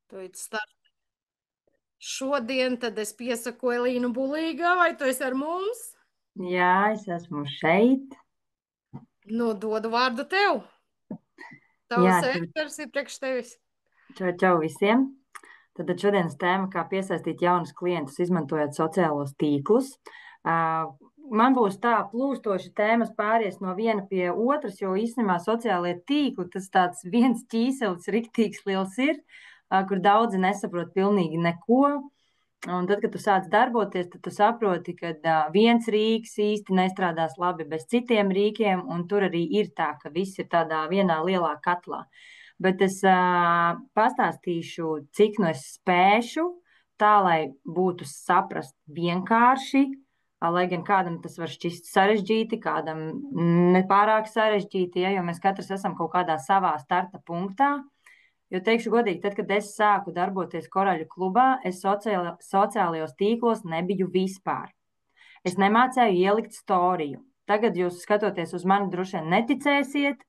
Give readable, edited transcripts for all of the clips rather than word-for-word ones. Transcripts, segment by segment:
Tu start. Šodien tad es piesaku Elīnu Bulīgā, vai tu esi ar mums? Jā, es esmu šeit. Nu, dodu vārdu tev. Jā, Tavs čau, ēteris ir priekš tevis. čau, čau visiem. Tad šodienas tēma, kā piesaistīt jaunus klientus, izmantojot sociālos tīklus. Uh, Man būs tā plūstoši tēmas pāries no viena pie otras, jo īstenībā sociālie tīkli, tas tāds viens ķīselis riktīgs liels ir, kur daudzi nesaprot pilnīgi neko. Un tad, kad tu sāc darboties, tad tu saproti, ka viens rīks īsti nestrādās labi bez citiem rīkiem, un tur arī ir tā, ka viss ir tādā vienā lielā katlā. Bet es pastāstīšu, cik nu es spēšu, tā lai būtu saprast vienkārši, lai gan kādam tas var šķist sarežģīti, kādam nepārāk sarežģīti, ja, jo mēs katrs esam kaut kādā savā starta punktā. Jo teikšu godīgi, tad, kad es sāku darboties Koraļu klubā, es sociālajos tīklos nebiju vispār. Es nemācēju ielikt storiju. Tagad jūs skatoties uz mani droši vien neticēsiet.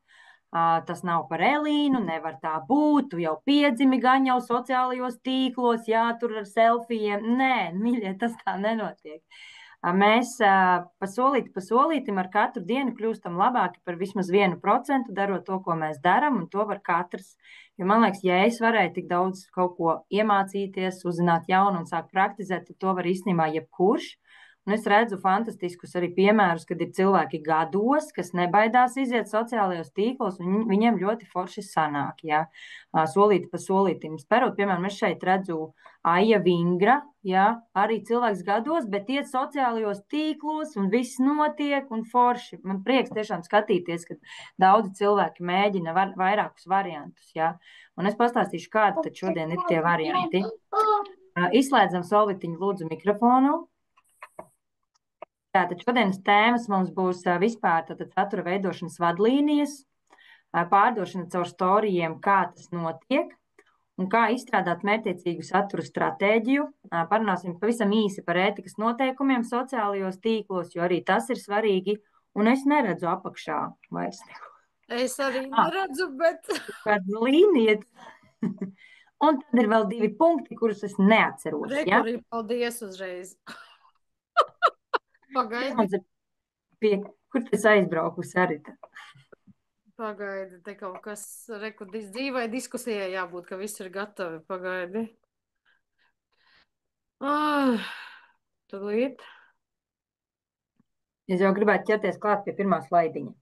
Tas nav par Elīnu, nevar tā būt. Tu jau piedzimi gan jau sociālajos tīklos, jā, tur ar selfijiem. Nē, mīļie, tas tā nenotiek. Mēs pa solītim ar katru dienu kļūstam labāki par vismaz 1%, darot to, ko mēs darām, un to var katrs. Jo man liekas, ja es varēju tik daudz kaut ko iemācīties, uzzināt jaunu un sākt praktizēt, tad to var īstenībā jebkurš. Un es redzu fantastiskus arī piemērus, kad ir cilvēki gados, kas nebaidās iziet sociālajos tīklos, un viņiem ļoti forši sanāk, ja, solīti pa solītim. Sperot, piemēram, es šeit redzu Aija Vingra, ja, arī cilvēks gados, bet iet sociālajos tīklos, un viss notiek, un forši. Man prieks tiešām skatīties, ka daudzi cilvēki mēģina vairākus variantus, ja. Un es pastāstīšu, kādi tad šodien ir tie varianti. Izslēdzam Solvitiņu lūdzu mikrofonu. Tātad šodienas tēmas mums būs vispār satura veidošanas vadlīnijas, pārdošana caur storijiem, kā tas notiek un kā izstrādāt mērķtiecīgu satura stratēģiju. Parunāsim pavisam īsi par ētikas noteikumiem sociālajos tīklos, jo arī tas ir svarīgi, un es neredzu apakšā vairs neko. Es arī neredzu, bet. Kāda līnija. Un tad ir vēl 2 punkti, kurus es neatceros. Ja? Rekurī, paldies uzreiz. Pagaidi. Kur tas aizbraukusi arī? Pagaidi, te kaut kas dzīvai diskusijai jābūt, ka viss ir gatavi. Pagaidi. Tūlīt. Es jau gribētu ķerties klāt pie pirmā slaidiņa.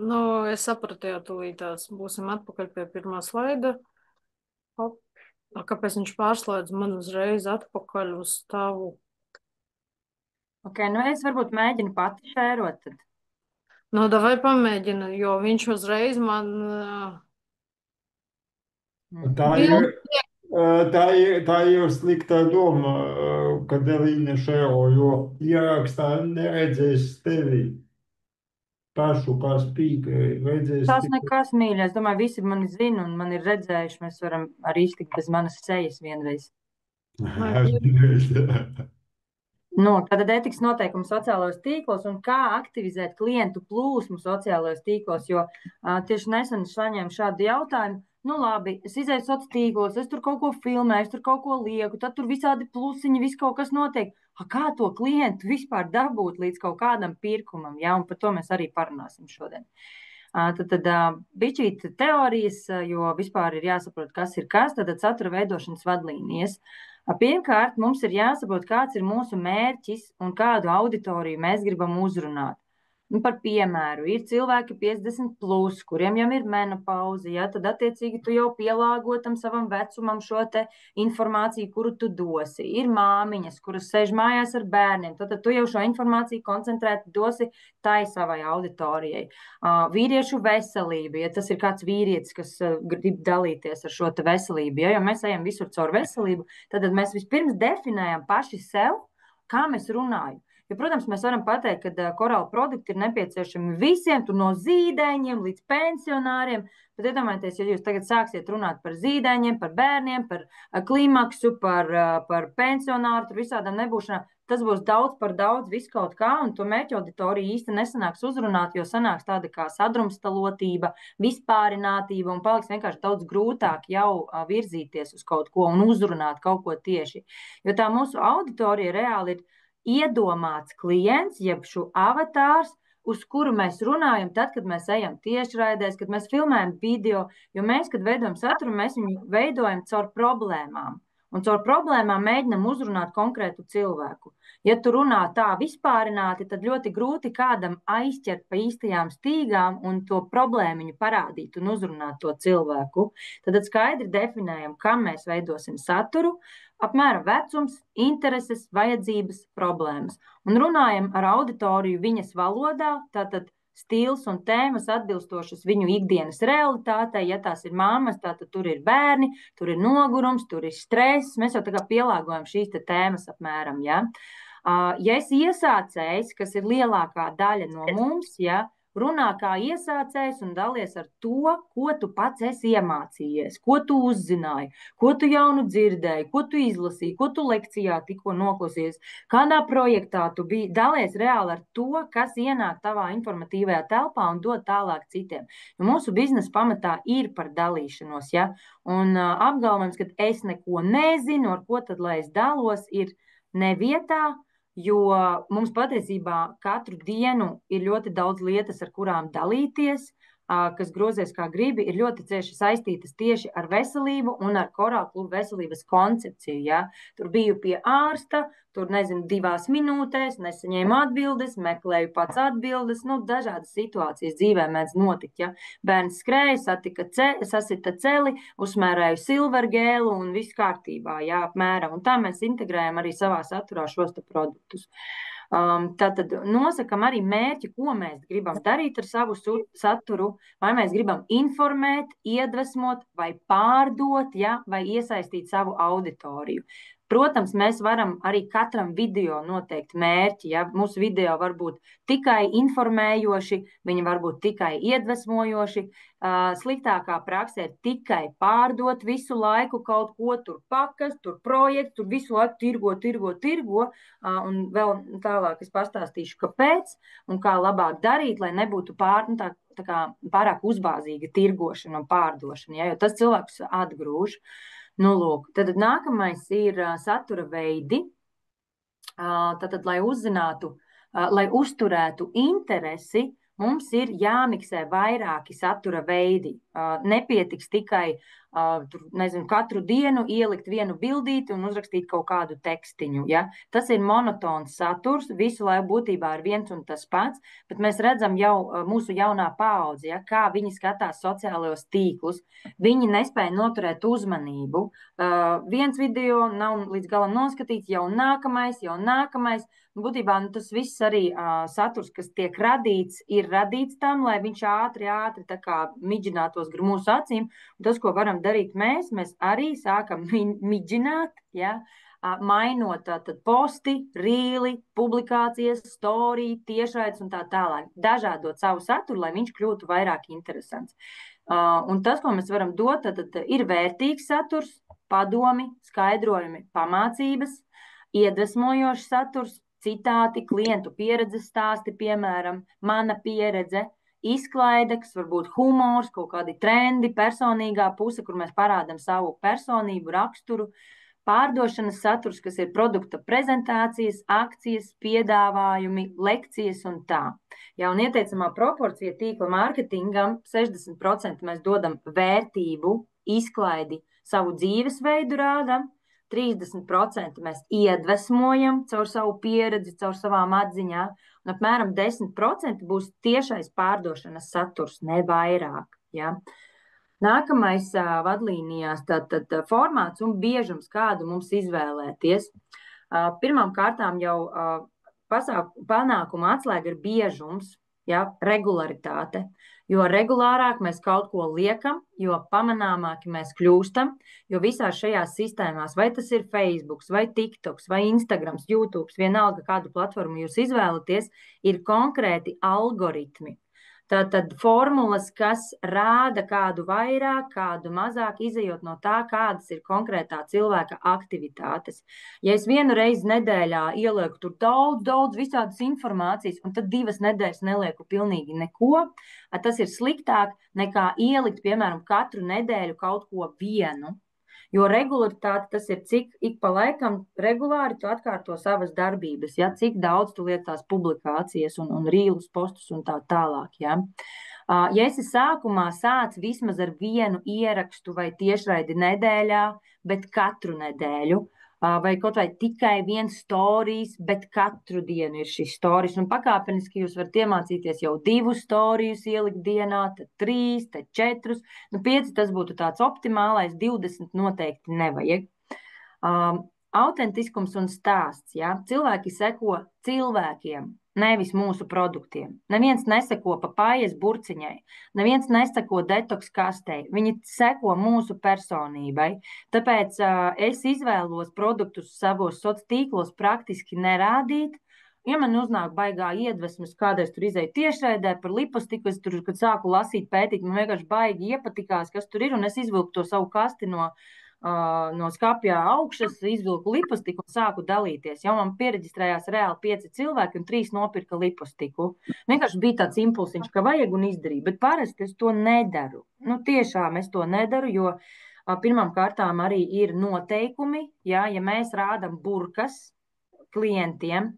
Nu, es sapratu, jā, tūlītās būsim atpakaļ pie pirmā slaida. Hop. Kāpēc viņš pārslēdz man uzreiz atpakaļ uz tavu? Ok, nu es varbūt mēģinu pati šērot tad. Nu, davai pamēģina, jo viņš uzreiz man... Tā ir, tā ir slikta doma, kad Elīna šēro, jo ierakstā neredzēs tevi pašu, kā spīkeri, redzēs Tas tikai. nekas, mīļa. Es domāju, visi mani zina un man ir redzējuši. Mēs varam arī iztikt bez manas sejas vienreiz. Nu, tātad ētikas noteikumi sociālajos tīklos un kā aktivizēt klientu plūsmu sociālajos tīklos, jo tieši nesen saņēmu šādu jautājumu. Nu, labi, es izēju sociālos tīklos, es tur kaut ko filmēju, es tur kaut ko lieku, tad tur visādi plusiņi, viss kaut kas notiek. Kā to klientu vispār dabūt līdz kaut kādam pirkumam, ja, un par to mēs arī parunāsim šodien. Tad bišķīt teorijas, jo vispār ir jāsaprot, kas ir kas, tad satura veidošanas vadlīnijas. Pirmkārt, mums ir jāsaprot, kāds ir mūsu mērķis un kādu auditoriju mēs gribam uzrunāt. Par piemēru, ir cilvēki 50 plus, kuriem jau ir menopauze, ja, tad attiecīgi tu jau pielāgo tam savam vecumam šo te informāciju, kuru tu dosi. Ir māmiņas, kuras sēž mājās ar bērniem, tad tu jau šo informāciju koncentrēti dosi tai savai auditorijai. Vīriešu veselība, ja tas ir kāds vīrietis, kas grib dalīties ar šo te veselību, ja, jo mēs ejam visur caur veselību, tad mēs vispirms definējam paši sev, kā mēs runājam. Jo, protams, mēs varam pateikt, ka korāla produkti ir nepieciešami visiem, no zīdaiņiem līdz pensionāriem. Bet iedomājieties, ja jūs tagad sāksiet runāt par zīdaiņiem, par bērniem, par klimaksu, par pensionāru, tur visādām nebūšanām, tas būs daudz par daudz, viss kaut kā, un to mērķa auditoriju īsti nesanāks uzrunāt, jo sanāks tāda kā sadrumstalotība, vispārinātība, un paliks vienkārši daudz grūtāk jau virzīties uz kaut ko un uzrunāt kaut ko tieši. Jo tā mūsu auditorija reāli ir iedomāts klients, jeb šo avatārs, uz kuru mēs runājam tad, kad mēs ejam tiešraidēs, kad mēs filmējam video, jo mēs, kad veidojam saturu, mēs viņu veidojam caur problēmām. Un caur problēmām mēģinam uzrunāt konkrētu cilvēku. Ja tu runā tā vispārināti, tad ļoti grūti kādam aizķert pa īstajām stīgām un to problēmiņu parādīt un uzrunāt to cilvēku. Tad skaidri definējam, kam mēs veidosim saturu, apmēram vecums, intereses, vajadzības, problēmas. Un runājam ar auditoriju viņas valodā, tātad stils un tēmas atbilstošas viņu ikdienas realitātei. Ja tās ir mammas, tātad tur ir bērni, tur ir nogurums, tur ir stress. Mēs jau tā kā pielāgojam šīs tēmas apmēram, ja. Ja esi iesācējs, kas ir lielākā daļa no mums, ja, runā kā iesācējs un dalies ar to, ko tu pats esi iemācījies, ko tu uzzināji, ko tu jaunu dzirdēji, ko tu izlasīji, ko tu lekcijā tikko noklausījies, kādā projektā tu biji. Dalies reāli ar to, kas ienāk tavā informatīvajā telpā un dod tālāk citiem. Jo mūsu biznesa pamatā ir par dalīšanos, ja? Un apgalvojums, ka es neko nezinu, ar ko tad, lai es dalos, ir nevietā. Jo mums patiesībā katru dienu ir ļoti daudz lietas, ar kurām dalīties, kas grozies kā gribi, ir ļoti cieši saistītas tieši ar veselību un ar Korāla kluba veselības koncepciju. Ja? Tur biju pie ārsta, tur, 2 minūtēs, nesaņēmu atbildes, meklēju pats atbildes, dažādas situācijas dzīvē mēdz notikt. Ja? Bērns skrēja, sasita celi, uzmērēju silvergēlu un viss kārtībā, ja, apmēram. Un tā mēs integrējam arī savā saturā šos produktus. Tātad nosakam arī mērķi, ko mēs gribam darīt ar savu saturu, vai mēs gribam informēt, iedvesmot vai pārdot, ja, vai iesaistīt savu auditoriju. Protams, mēs varam arī katram video noteikt mērķi. Ja? Mūsu video var būt tikai informējoši, viņi var būt tikai iedvesmojoši. Sliktākā praksa ir tikai pārdot visu laiku kaut ko, tur pakas, tur projekts, tur visu laiku tirgo. Un vēl tālāk es pastāstīšu, kāpēc un kā labāk darīt, lai nebūtu pārāk uzbāzīga tirgošana un pārdošana, ja? Jo tas cilvēks atgrūž. Lūk, tad nākamais ir satura veidi. Tātad, lai uzzinātu, lai uzturētu interesi, mums ir jāmiksē vairāki satura veidi. Nepietiks tikai katru dienu ielikt vienu bildīti un uzrakstīt kaut kādu tekstiņu. Ja? Tas ir monotons saturs, visu laiku būtībā ir viens un tas pats, bet mēs redzam jau mūsu jaunā paudze, ja? Kā viņi skatās sociālajos tīklus. Viņi nespēja noturēt uzmanību. Viens video nav līdz galam noskatīts, jau nākamais. Būtībā tas viss arī saturs, kas tiek radīts, ir radīts tam, lai viņš ātri tā kā midžinātos gar mūsu acīm. Un tas, ko varam darīt mēs arī sākam midžināt, ja, mainot posti, rīli, publikācijas, story, tiešraides un tā tālāk. Dažādot savu saturu, lai viņš kļūtu vairāk interesants. Un tas, ko mēs varam dot, tad ir vērtīgs saturs, padomi, skaidrojumi, pamācības, iedvesmojošs saturs, citāti, klientu pieredzes stāsti, piemēram, mana pieredze, izklaide, kas var būt humors, kaut kādi trendi, personīgā puse, kur mēs parādam savu personību, raksturu, pārdošanas saturs, kas ir produkta prezentācijas, akcijas, piedāvājumi, lekcijas un tā. Ja, un ieteicamā proporcija tīkla mārketingam 60% mēs dodam vērtību, izklaidi, savu dzīvesveidu rādam, 30% mēs iedvesmojam caur savu pieredzi, caur savām atziņām, un apmēram 10% būs tiešais pārdošanas saturs, ne vairāk. Ja? Nākamais vadlīnijās tātad formāts un biežums, kādu mums izvēlēties. Pirmām kārtām jau panākuma atslēga ir biežums, ja? Regularitāte. Jo regulārāk mēs kaut ko liekam, jo pamanāmāki mēs kļūstam, jo visās šajās sistēmās, vai tas ir Facebook, vai TikToks, vai Instagrams, YouTube, vienalga kādu platformu jūs izvēlaties, ir konkrēti algoritmi. Tātad formulas, kas rāda kādu vairāk, kādu mazāk, izejot no tā, kādas ir konkrētā cilvēka aktivitātes. Ja es vienu reizi nedēļā ielieku tur daudz visādas informācijas, un tad 2 nedēļas nelieku pilnīgi neko, tas ir sliktāk nekā ielikt, piemēram, katru nedēļu kaut ko vienu. Jo regularitāte tas ir, cik ik pa laikam regulāri tu atkārto savas darbības, ja? Cik daudz tu liec tās publikācijas un rīlus, postus un tā tālāk. Ja, ja esi sākumā sāc vismaz ar vienu ierakstu vai tiešraidi nedēļā, bet katru nedēļu, vai kaut vai tikai viens storijs, bet katru dienu ir šis storijs. Un pakāpeniski jūs varat iemācīties jau 2 storijus ielikt dienā, tad 3, tad 4. 5 tas būtu tāds optimālais, 20 noteikti nevajag. Autentiskums un stāsts. Ja? Cilvēki seko cilvēkiem, nevis mūsu produktiem. Neviens neseko papājas burciņai, neviens neseko detoks kastei. Viņi seko mūsu personībai. Tāpēc es izvēlos produktus savos sociālos tīklos praktiski nerādīt. Ja man uznāk baigā iedvesmas, kādreiz tur izēju tiešraidē par lipostiku, es tur, kad sāku lasīt, pētīt, man vienkārši baigi iepatikās, kas tur ir, un es izvilku to savu kasti no skapja augšas, izvilku lipostiku un sāku dalīties. Jau man piereģistrējās reāli 5 cilvēki un 3 nopirka lipostiku. Vienkārši bija tāds impulsiņš, ka vajag un izdarīju, bet parasti es to nedaru. Tiešām es to nedaru, jo pirmām kārtām arī ir noteikumi, ja mēs rādam burkas klientiem,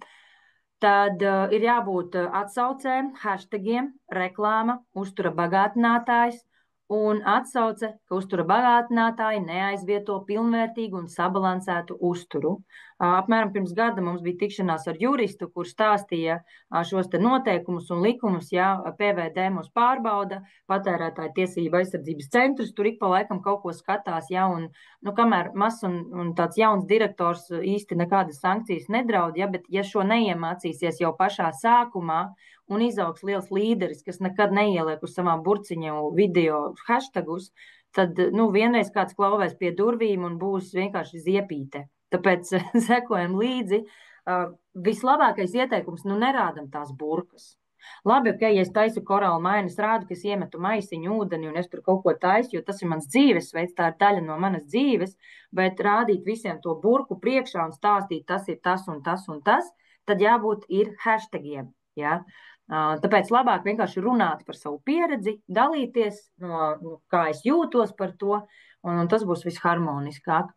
tad ir jābūt atsaucēm, hashtagiem, reklāma, uztura bagātinātājs, un atsauce, ka uztura bagātinātāji neaizvieto pilnvērtīgu un sabalansētu uzturu. Apmēram pirms gada mums bija tikšanās ar juristu, kurš stāstīja šos te noteikumus un likumus, ja PVD mūs pārbauda, patērētāju tiesību aizsardzības centrs, tur ik pa laikam kaut ko skatās, ja, un kamēr mazs un tāds jauns direktors īsti nekādas sankcijas nedraud, ja, bet ja šo neiemācīsies jau pašā sākumā, un izaugs liels līderis, kas nekad neieliek uz savām burciņu video hashtagus, tad vienreiz kāds klauvēs pie durvīm un būs vienkārši ziepīte. Tāpēc sekojam līdzi. Vislabākais ieteikums, nerādam tās burkas. Labi, ja es taisu korālu mainas, rādu, ka es iemetu maisiņu ūdeni un es tur kaut ko taisu, jo tas ir mans dzīvesveids, tā ir daļa no manas dzīves, bet rādīt visiem to burku priekšā un stāstīt, tas ir tas un tas un tas, tad jābūt ir hashtagiem, ja. Tāpēc labāk vienkārši runāt par savu pieredzi, dalīties, kā es jūtos par to, un tas būs visharmoniskāk.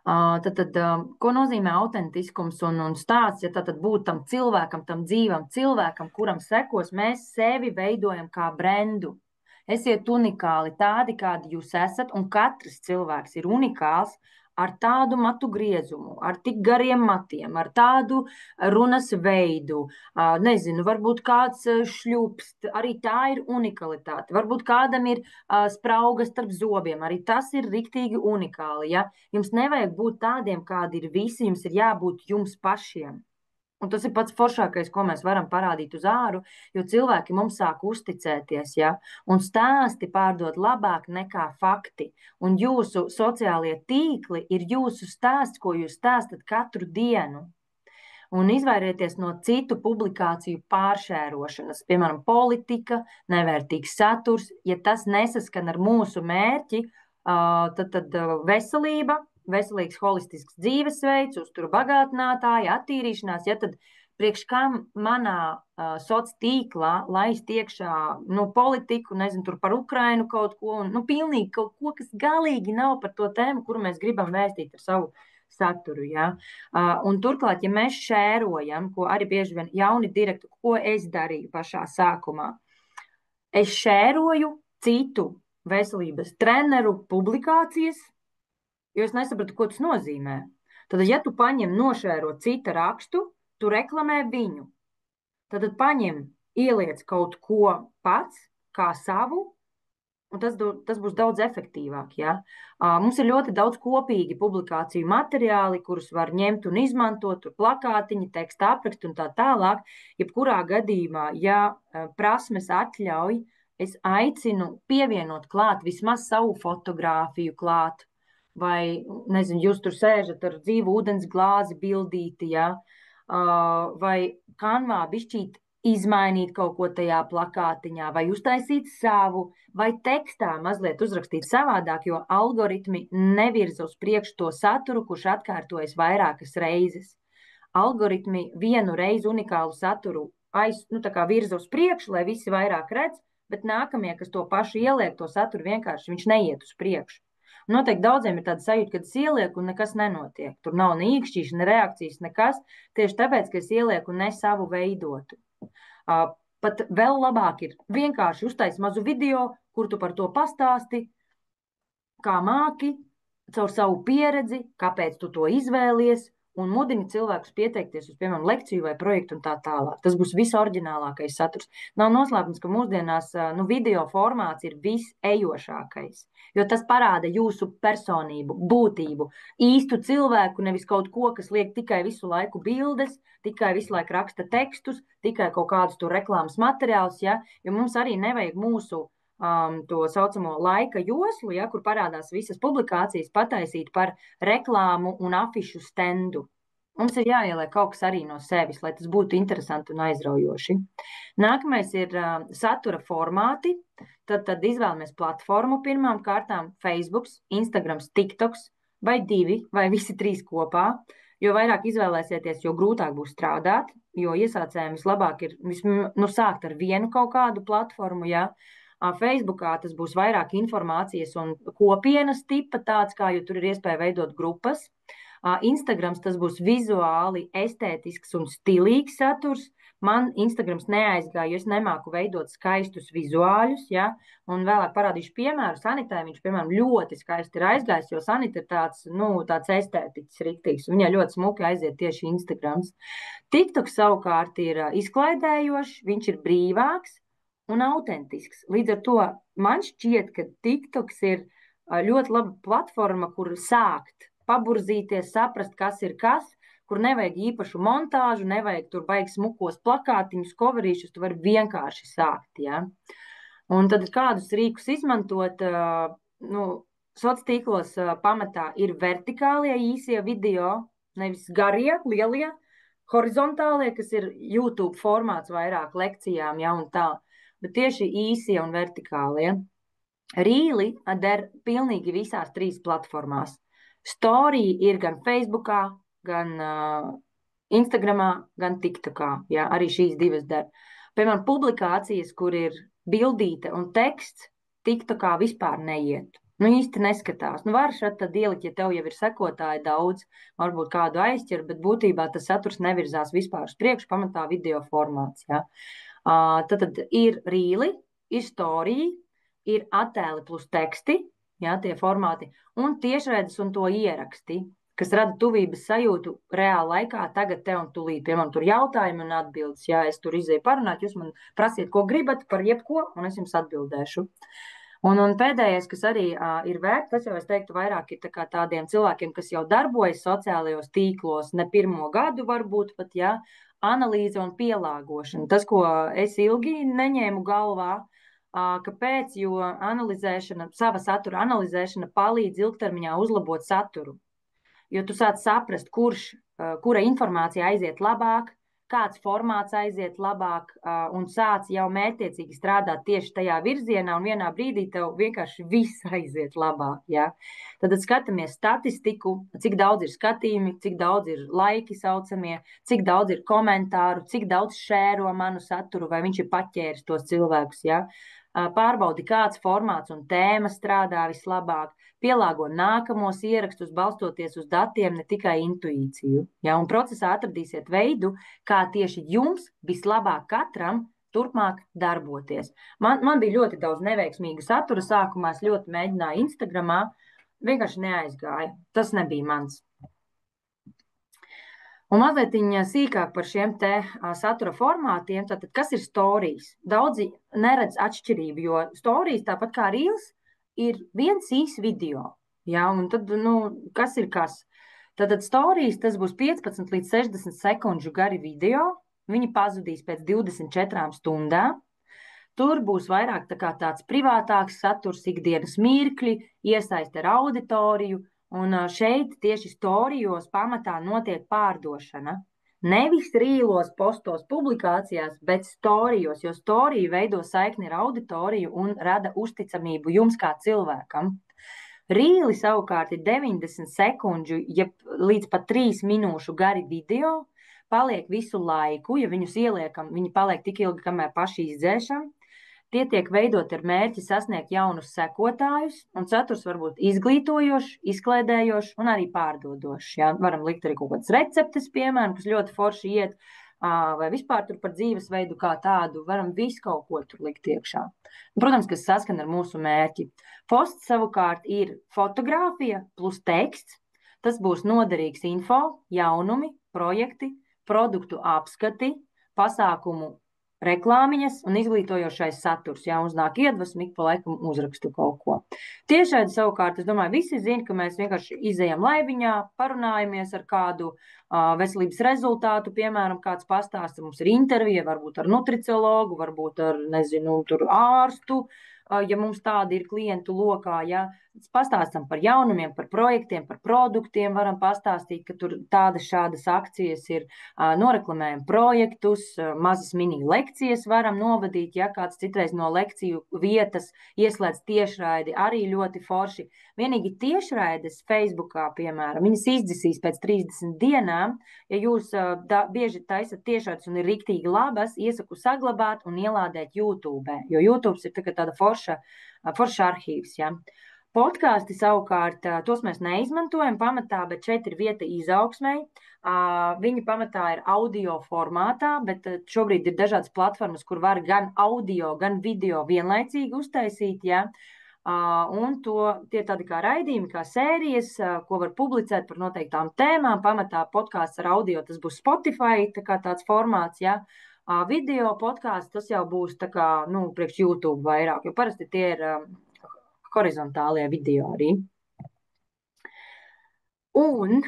Tad, ko nozīmē autentiskums un stāsts, ja tad būt tam cilvēkam, tam dzīvam cilvēkam, kuram sekos, mēs sevi veidojam kā brendu. Esiet unikāli tādi, kādi jūs esat, un katrs cilvēks ir unikāls, ar tādu matu griezumu, ar tik gariem matiem, ar tādu runas veidu, nezinu, varbūt kāds šļupst, arī tā ir unikalitāte, varbūt kādam ir sprauga starp zobiem, arī tas ir riktīgi unikāli, ja? Jums nevajag būt tādiem, kādi ir visi, jums ir jābūt jums pašiem. Un tas ir pats foršākais, ko mēs varam parādīt uz āru, jo cilvēki mums sāk uzticēties, ja? Un stāsti pārdod labāk nekā fakti. Un jūsu sociālie tīkli ir jūsu stāsts, ko jūs stāstat katru dienu. Un izvairieties no citu publikāciju pāršērošanas, piemēram, politika, nevērtīgs saturs. Ja tas nesaskan ar mūsu mērķi, tad veselība, veselīgs holistisks dzīvesveids, uztura bagātinātāja, attīrīšanās, ja tad priekš kam manā soc tīklā laist iekšā politiku, nezinu, tur par Ukrainu kaut ko, un pilnīgi kaut ko, kas galīgi nav par to tēmu, kuru mēs gribam vēstīt ar savu saturu, ja. Un turklāt, ja mēs šērojam, ko arī bieži vien jauni direktori, ko es darīju pašā sākumā, es šēroju citu veselības treneru publikācijas, jo es nesapratu, ko tas nozīmē. Tad, ja tu paņem nošēro cita rakstu, tu reklamē viņu. Tad paņem, ieliec kaut ko pats, kā savu, un tas būs daudz efektīvāk. Ja? Mums ir ļoti daudz kopīgi publikāciju materiāli, kurus var ņemt un izmantot, tur plakātiņi, teksta apraksti un tā tālāk. Jebkurā gadījumā, ja prasmes atļauj, es aicinu pievienot klāt vismaz savu fotogrāfiju klāt. Vai, nezinu, jūs tur sēžat ar dzīvu ūdens glāzi bildīti, ja? Vai kanvā bišķīt izmainīt kaut ko tajā plakātiņā, vai uztaisīt savu, vai tekstā mazliet uzrakstīt savādāk, jo algoritmi nevirza uz priekšu to saturu, kurš atkārtojas vairākas reizes. Algoritmi vienu reizi unikālu saturu virza uz priekšu, lai visi vairāk redz, bet nākamie, kas to pašu ieliek, to saturu vienkārši viņš neiet uz priekšu. Noteikti daudziem ir tāda sajūta, kad es ielieku un nekas nenotiek. Tur nav ne īkšķīša, ne reakcijas, nekas. Tieši tāpēc, ka es ielieku ne savu veidotu. Pat vēl labāk ir vienkārši uztaisīt mazu video, kur tu par to pastāsti, kā māki, caur savu pieredzi, kāpēc tu to izvēlies, un mudini cilvēkus pieteikties uz, piemēram, lekciju vai projektu un tā tālāk. Tas būs visoriģinālākais saturs. Nav noslēpums, ka mūsdienās video formāts ir visejošākais, jo tas parāda jūsu personību, būtību, īstu cilvēku, nevis kaut ko, kas liek tikai visu laiku bildes, tikai visu laiku raksta tekstus, tikai kaut kādus tur reklāmas materiālus, ja? Jo mums arī nevajag mūsu to saucamo laika joslu, ja, kur parādās visas publikācijas, pataisīt par reklāmu un afišu stendu. Mums ir jāieliek kaut kas arī no sevis, lai tas būtu interesanti un aizraujoši. Nākamais ir satura formāti. Tad izvēlamies platformu pirmām kārtām - Facebook, Instagram, TikToks, vai 2, vai visi 3 kopā. Jo vairāk izvēlēsieties, jo grūtāk būs strādāt, jo iesācējiem vislabāk ir sākt ar vienu kaut kādu platformu, ja. Facebookā tas būs vairāk informācijas un kopienas tipa tāds, kā, jo tur ir iespēja veidot grupas. Instagrams tas būs vizuāli estētisks un stilīgs saturs. Man Instagrams neaizgāja, jo es nemāku veidot skaistus vizuāļus, ja, un vēlāk parādīšu piemēru. Sanitai viņš, piemēram, ļoti skaisti ir aizgājis, jo Sanita ir tāds estētiķis riktīgs, un viņai ļoti smuki aiziet tieši Instagrams. TikTok savukārt ir izklaidējošs, viņš ir brīvāks un autentisks. Līdz ar to man šķiet, ka TikToks ir ļoti laba platforma, kur sākt, paburzīties, saprast, kas ir kas, kur nevajag īpašu montāžu, nevajag tur baigi smukos plakātiņus, coverīšus, tu vari vienkārši sākt, ja. Un tad kādus rīkus izmantot, sociālos tīklos pamatā ir vertikālie īsie video, nevis garie, lielie, horizontālie, kas ir YouTube formāts vairāk lekcijām, ja, un tā. Bet tieši īsie un vertikālie. Rīli der pilnīgi visās 3 platformās. Story ir gan Facebookā, gan Instagramā, gan TikTokā. Ja, arī šīs 2 der. Piemēram, publikācijas, kur ir bildīte un teksts, TikTokā vispār neiet. Īsti neskatās. Var šeit tad ielikt, ja tev jau ir sekotāji daudz, varbūt kādu aizķer, bet būtībā tas saturs nevirzās vispār uz priekšu, pamatā video formāts. Ja. Tad ir rīli, ir storija, ir attēli plus teksti, ja, tie formāti, un tiešraides un to ieraksti, kas rada tuvības sajūtu reāli laikā, tagad te un tūlīt. Piemēram, tur jautājumi un atbildes. Ja es tur izēju parunāt, jūs man prasiet, ko gribat par jebko, un es jums atbildēšu. Un pēdējais, kas arī ir vērts, tas jau es teiktu vairāk ir tādiem cilvēkiem, kas jau darbojas sociālajos tīklos, ne pirmo gadu varbūt pat, ja, analīze un pielāgošana. Tas, ko es ilgi neņēmu galvā, kāpēc, jo sava satura analizēšana palīdz ilgtermiņā uzlabot saturu. Jo tu sāc saprast, kura informācija aiziet labāk, kāds formāts aiziet labāk, un sāc jau mērķtiecīgi strādāt tieši tajā virzienā, un vienā brīdī tev vienkārši viss aiziet labāk. Ja? Tad skatāmies statistiku, cik daudz ir skatījumi, cik daudz ir laiki saucamie, cik daudz ir komentāru, cik daudz šēro manu saturu, vai viņš ir paķēris tos cilvēkus. Ja? Pārbaudi, kāds formāts un tēma strādā vislabāk, pielāgo nākamos ierakstus, balstoties uz datiem, ne tikai intuīciju. Ja? Un procesā atradīsiet veidu, kā tieši jums vislabāk katram turpmāk darboties. Man bija ļoti daudz neveiksmīga satura sākumā, es ļoti mēģināju Instagramā, vienkārši neaizgāja. Tas nebija mans. Un mazliet sīkāk par šiem te satura formātiem, tātad kas ir storijas? Daudzi neredz atšķirību, jo storijas, tāpat kā reels, ir viens īs video. Ja? Un tad, kas ir kas? Tātad storijas, tas būs 15 līdz 60 sekundžu gari video, viņi pazudīs pēc 24 stundām. Tur būs vairāk tāds privātāks saturs, ikdienas mirkļi, iesaist ar auditoriju, un šeit tieši storijos pamatā notiek pārdošana. Nevis rīlos, postos, publikācijās, bet storijos, jo storija veido saikni ar auditoriju un rada uzticamību jums kā cilvēkam. Rīli savukārt ir 90 sekundžu, ja līdz pat 3 minūšu gari video, paliek visu laiku, ja viņus ieliekam, viņi paliek tik ilgi, kamēr paši izdzēšam. Tie tiek veidoti ar mērķi sasniegt jaunus sekotājus, un saturs var būt izglītojošs, izklaidējošs un arī pārdodošs. Ja? Varam likt arī kaut kādas receptes, piemēram, kas ļoti forši iet, vai vispār tur par dzīvesveidu kā tādu, varam visu kaut ko tur likt iekšā. Protams, kas saskan ar mūsu mērķi. Posts savukārt ir fotogrāfija plus teksts. Tas būs noderīgs info, jaunumi, projekti, produktu apskati, pasākumu reklāmiņas un izglītojošais saturs. Jā, uznāk iedvesmu, ik pa laikam uzrakstu kaut ko. Tiešraidi savukārt, es domāju, visi zina, ka mēs vienkārši izejam laiviņā, parunājamies ar kādu veselības rezultātu, piemēram, kāds pastāsta, mums ir intervija, varbūt ar nutriciologu, varbūt ar, nezinu, tur ārstu, ja mums tādi ir klientu lokā, ja pastāstam par jaunumiem, par projektiem, par produktiem, varam pastāstīt, ka tur tādas šādas akcijas ir, noreklamējam projektus, mazas mini lekcijas varam novadīt, ja kāds citreiz no lekciju vietas ieslēdz tiešraidi, arī ļoti forši. Vienīgi tiešraides Facebookā, piemēram, viņas izdzisīs pēc 30 dienām, ja jūs bieži taisat tiešraides un ir riktīgi labas, iesaku saglabāt un ielādēt YouTube, jo YouTube ir tāda forša arhīvs, ja. Podkāsti savukārt, tos mēs neizmantojam pamatā, bet šeit ir vieta izaugsmei. Viņi pamatā ir audio formātā, bet šobrīd ir dažādas platformas, kur var gan audio, gan video vienlaicīgi uztaisīt, ja. Un tie tādi kā raidījumi, kā sērijas, ko var publicēt par noteiktām tēmām. Pamatā podkāsts ar audio, tas būs Spotify, tā kā tāds formāts, ja. Video podkāsts, tas jau būs tā kā, priekš YouTube vairāk, jo parasti tie ir horizontālie video arī. Un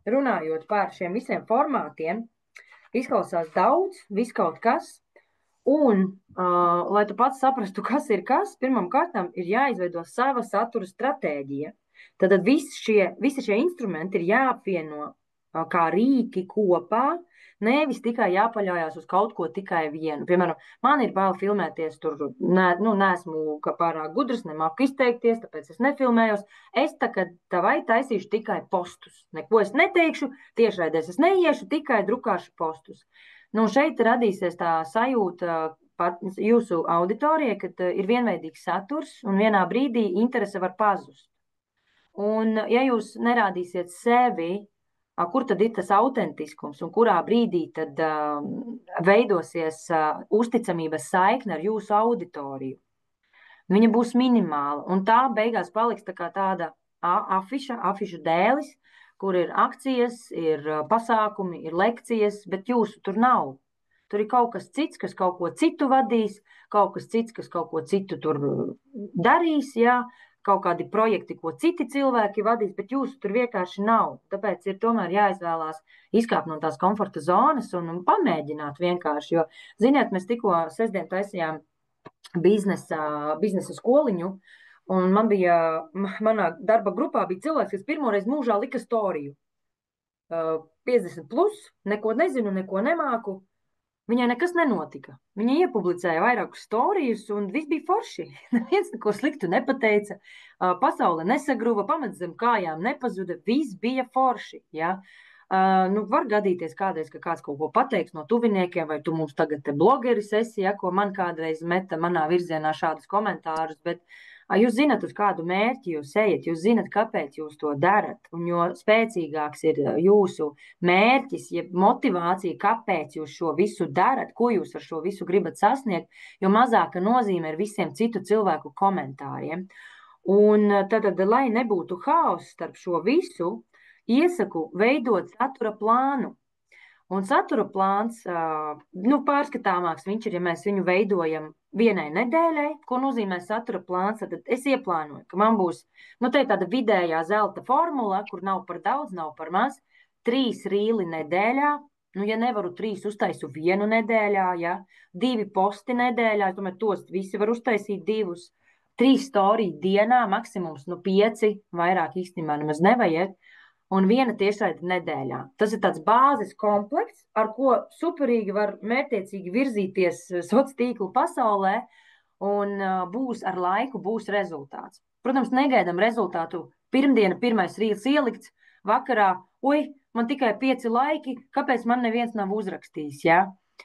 runājot par šiem visiem formātiem, izklausās daudz, viskaut kas, un, lai tu pats saprastu, kas ir kas, pirmam kārtām ir jāizveido sava satura stratēģija. Tad visi šie instrumenti ir jāapvieno kā rīki kopā, nevis tikai jāpaļaujās uz kaut ko tikai vienu. Piemēram, man ir bail filmēties tur, neesmu pārāk gudrs, nemāku izteikties, tāpēc es nefilmējos. Es tagad taisīšu tikai postus. Neko es neteikšu, tiešraidēs es neiešu, tikai drukāšu postus. Šeit radīsies tā sajūta jūsu auditorijai, ka ir vienveidīgs saturs un vienā brīdī interese var pazust. Un ja jūs nerādīsiet sevi, kur tad ir tas autentiskums un kurā brīdī tad veidosies uzticamības saikne ar jūsu auditoriju. Viņa būs minimāla, un tā beigās paliks tā kā tāda afišu dēlis, kur ir akcijas, ir pasākumi, ir lekcijas, bet jūsu tur nav. Tur ir kaut kas cits, kas kaut ko citu vadīs, kaut kas cits, kas kaut ko citu tur darīs, jā. Kaut kādi projekti, ko citi cilvēki vadīs, bet jūsu tur vienkārši nav. Tāpēc ir tomēr jāizvēlās izkāpt no tās komforta zonas un pamēģināt vienkārši. Jo, ziniet, mēs tikko sestdien taisījām biznesa skoliņu, un manā darba grupā bija cilvēks, kas pirmoreiz mūžā lika storiju. 50 plus, neko nezinu, neko nemāku. Viņai nekas nenotika. Viņa iepublicēja vairākus storijus, un viss bija forši. Neviens neko sliktu nepateica, pasaule nesagruva, pamats zem kājām nepazuda, viss bija forši. Ja? Var gadīties kādreiz, ka kāds kaut ko pateiks no tuviniekiem, vai tu mums tagad te blogeris esi, ja, ko man kādreiz meta manā virzienā šādus komentārus, bet jūs zinat, uz kādu mērķi jūs ejat, jūs zinat, kāpēc jūs to darat, un jo spēcīgāks ir jūsu mērķis, ja motivācija, kāpēc jūs šo visu darat, ko jūs ar šo visu gribat sasniegt, jo mazāka nozīme ir visiem citu cilvēku komentāriem. Un tad, lai nebūtu haoss starp šo visu, iesaku veidot satura plānu. Un satura plāns, pārskatāmāks viņš ir, ja mēs viņu veidojam vienai nedēļai. Ko nozīmē satura plāns? Tad es ieplānoju, ka man būs tāda vidējā zelta formula, kur nav par daudz, nav par maz, 3 rīli nedēļā. Ja nevaru 3, uztaisu 1 nedēļā, ja 2 posti nedēļā, es domāju, tos visi var uztaisīt 2, 3 storiju dienā, maksimums 5, vairāk īstenībā nemaz nevajag. un viena tiešraide nedēļā. Tas ir tāds bāzes komplekts, ar ko superīgi var mērķtiecīgi virzīties sociālo tīklu pasaulē, un būs ar laiku, būs rezultāts. Protams, negaidām rezultātu pirmdiena, pirmais rīls ielikts, vakarā, man tikai 5 laiki, kāpēc man neviens nav uzrakstījis, ja?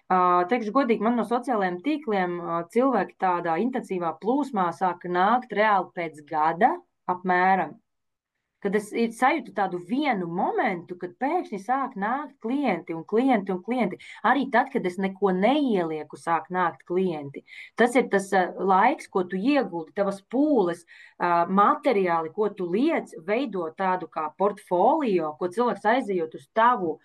Teikšu godīgi, man no sociālajiem tīkliem cilvēki tādā intensīvā plūsmā sāka nākt reāli pēc gada apmēram. Kad es sajūtu tādu vienu momentu, kad pēkšņi sāk nākt klienti un klienti un klienti. Arī tad, kad es neko neielieku, sāk nākt klienti. Tas ir tas laiks, ko tu ieguldi, tavas pūles, materiāli, ko tu liec, veido tādu kā portfolio, ko cilvēks aizejot uz tavu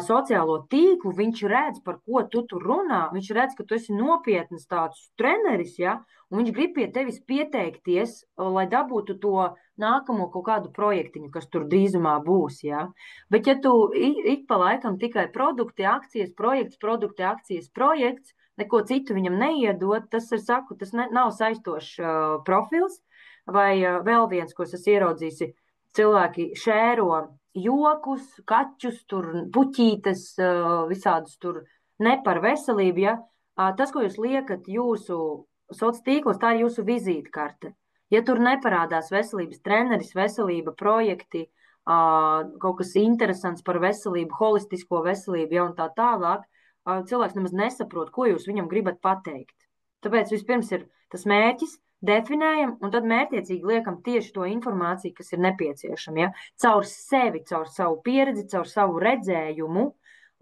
sociālo tīklu, viņš redz, par ko tu tur runā, viņš redz, ka tu esi nopietnas tāds treneris, ja, un viņš grib pie tevis pieteikties, lai dabūtu to nākamo kaut kādu projektiņu, kas tur drīzumā būs, ja. Bet ja tu ik pa laikam tikai produkti, akcijas, projekts, neko citu viņam neiedot, tas nav saistošs profils, vai vēl viens, ko es esmu ieraudzījis, cilvēki šēro jokus, kaķus, tur puķītes, visādus tur ne par veselību, ja. Tas, ko jūs liekat jūsu sociālos tīklos, tā ir jūsu vizītkarte. Ja tur neparādās veselības treneris, veselība projekti, kaut kas interesants par veselību, holistisko veselību, ja, un tā tālāk, cilvēks nemaz nesaprot, ko jūs viņam gribat pateikt. Tāpēc vispirms ir tas mērķis, definējam, un tad mērķiecīgi liekam tieši to informāciju, kas ir nepieciešama, ja? Caur sevi, caur savu pieredzi, caur savu redzējumu,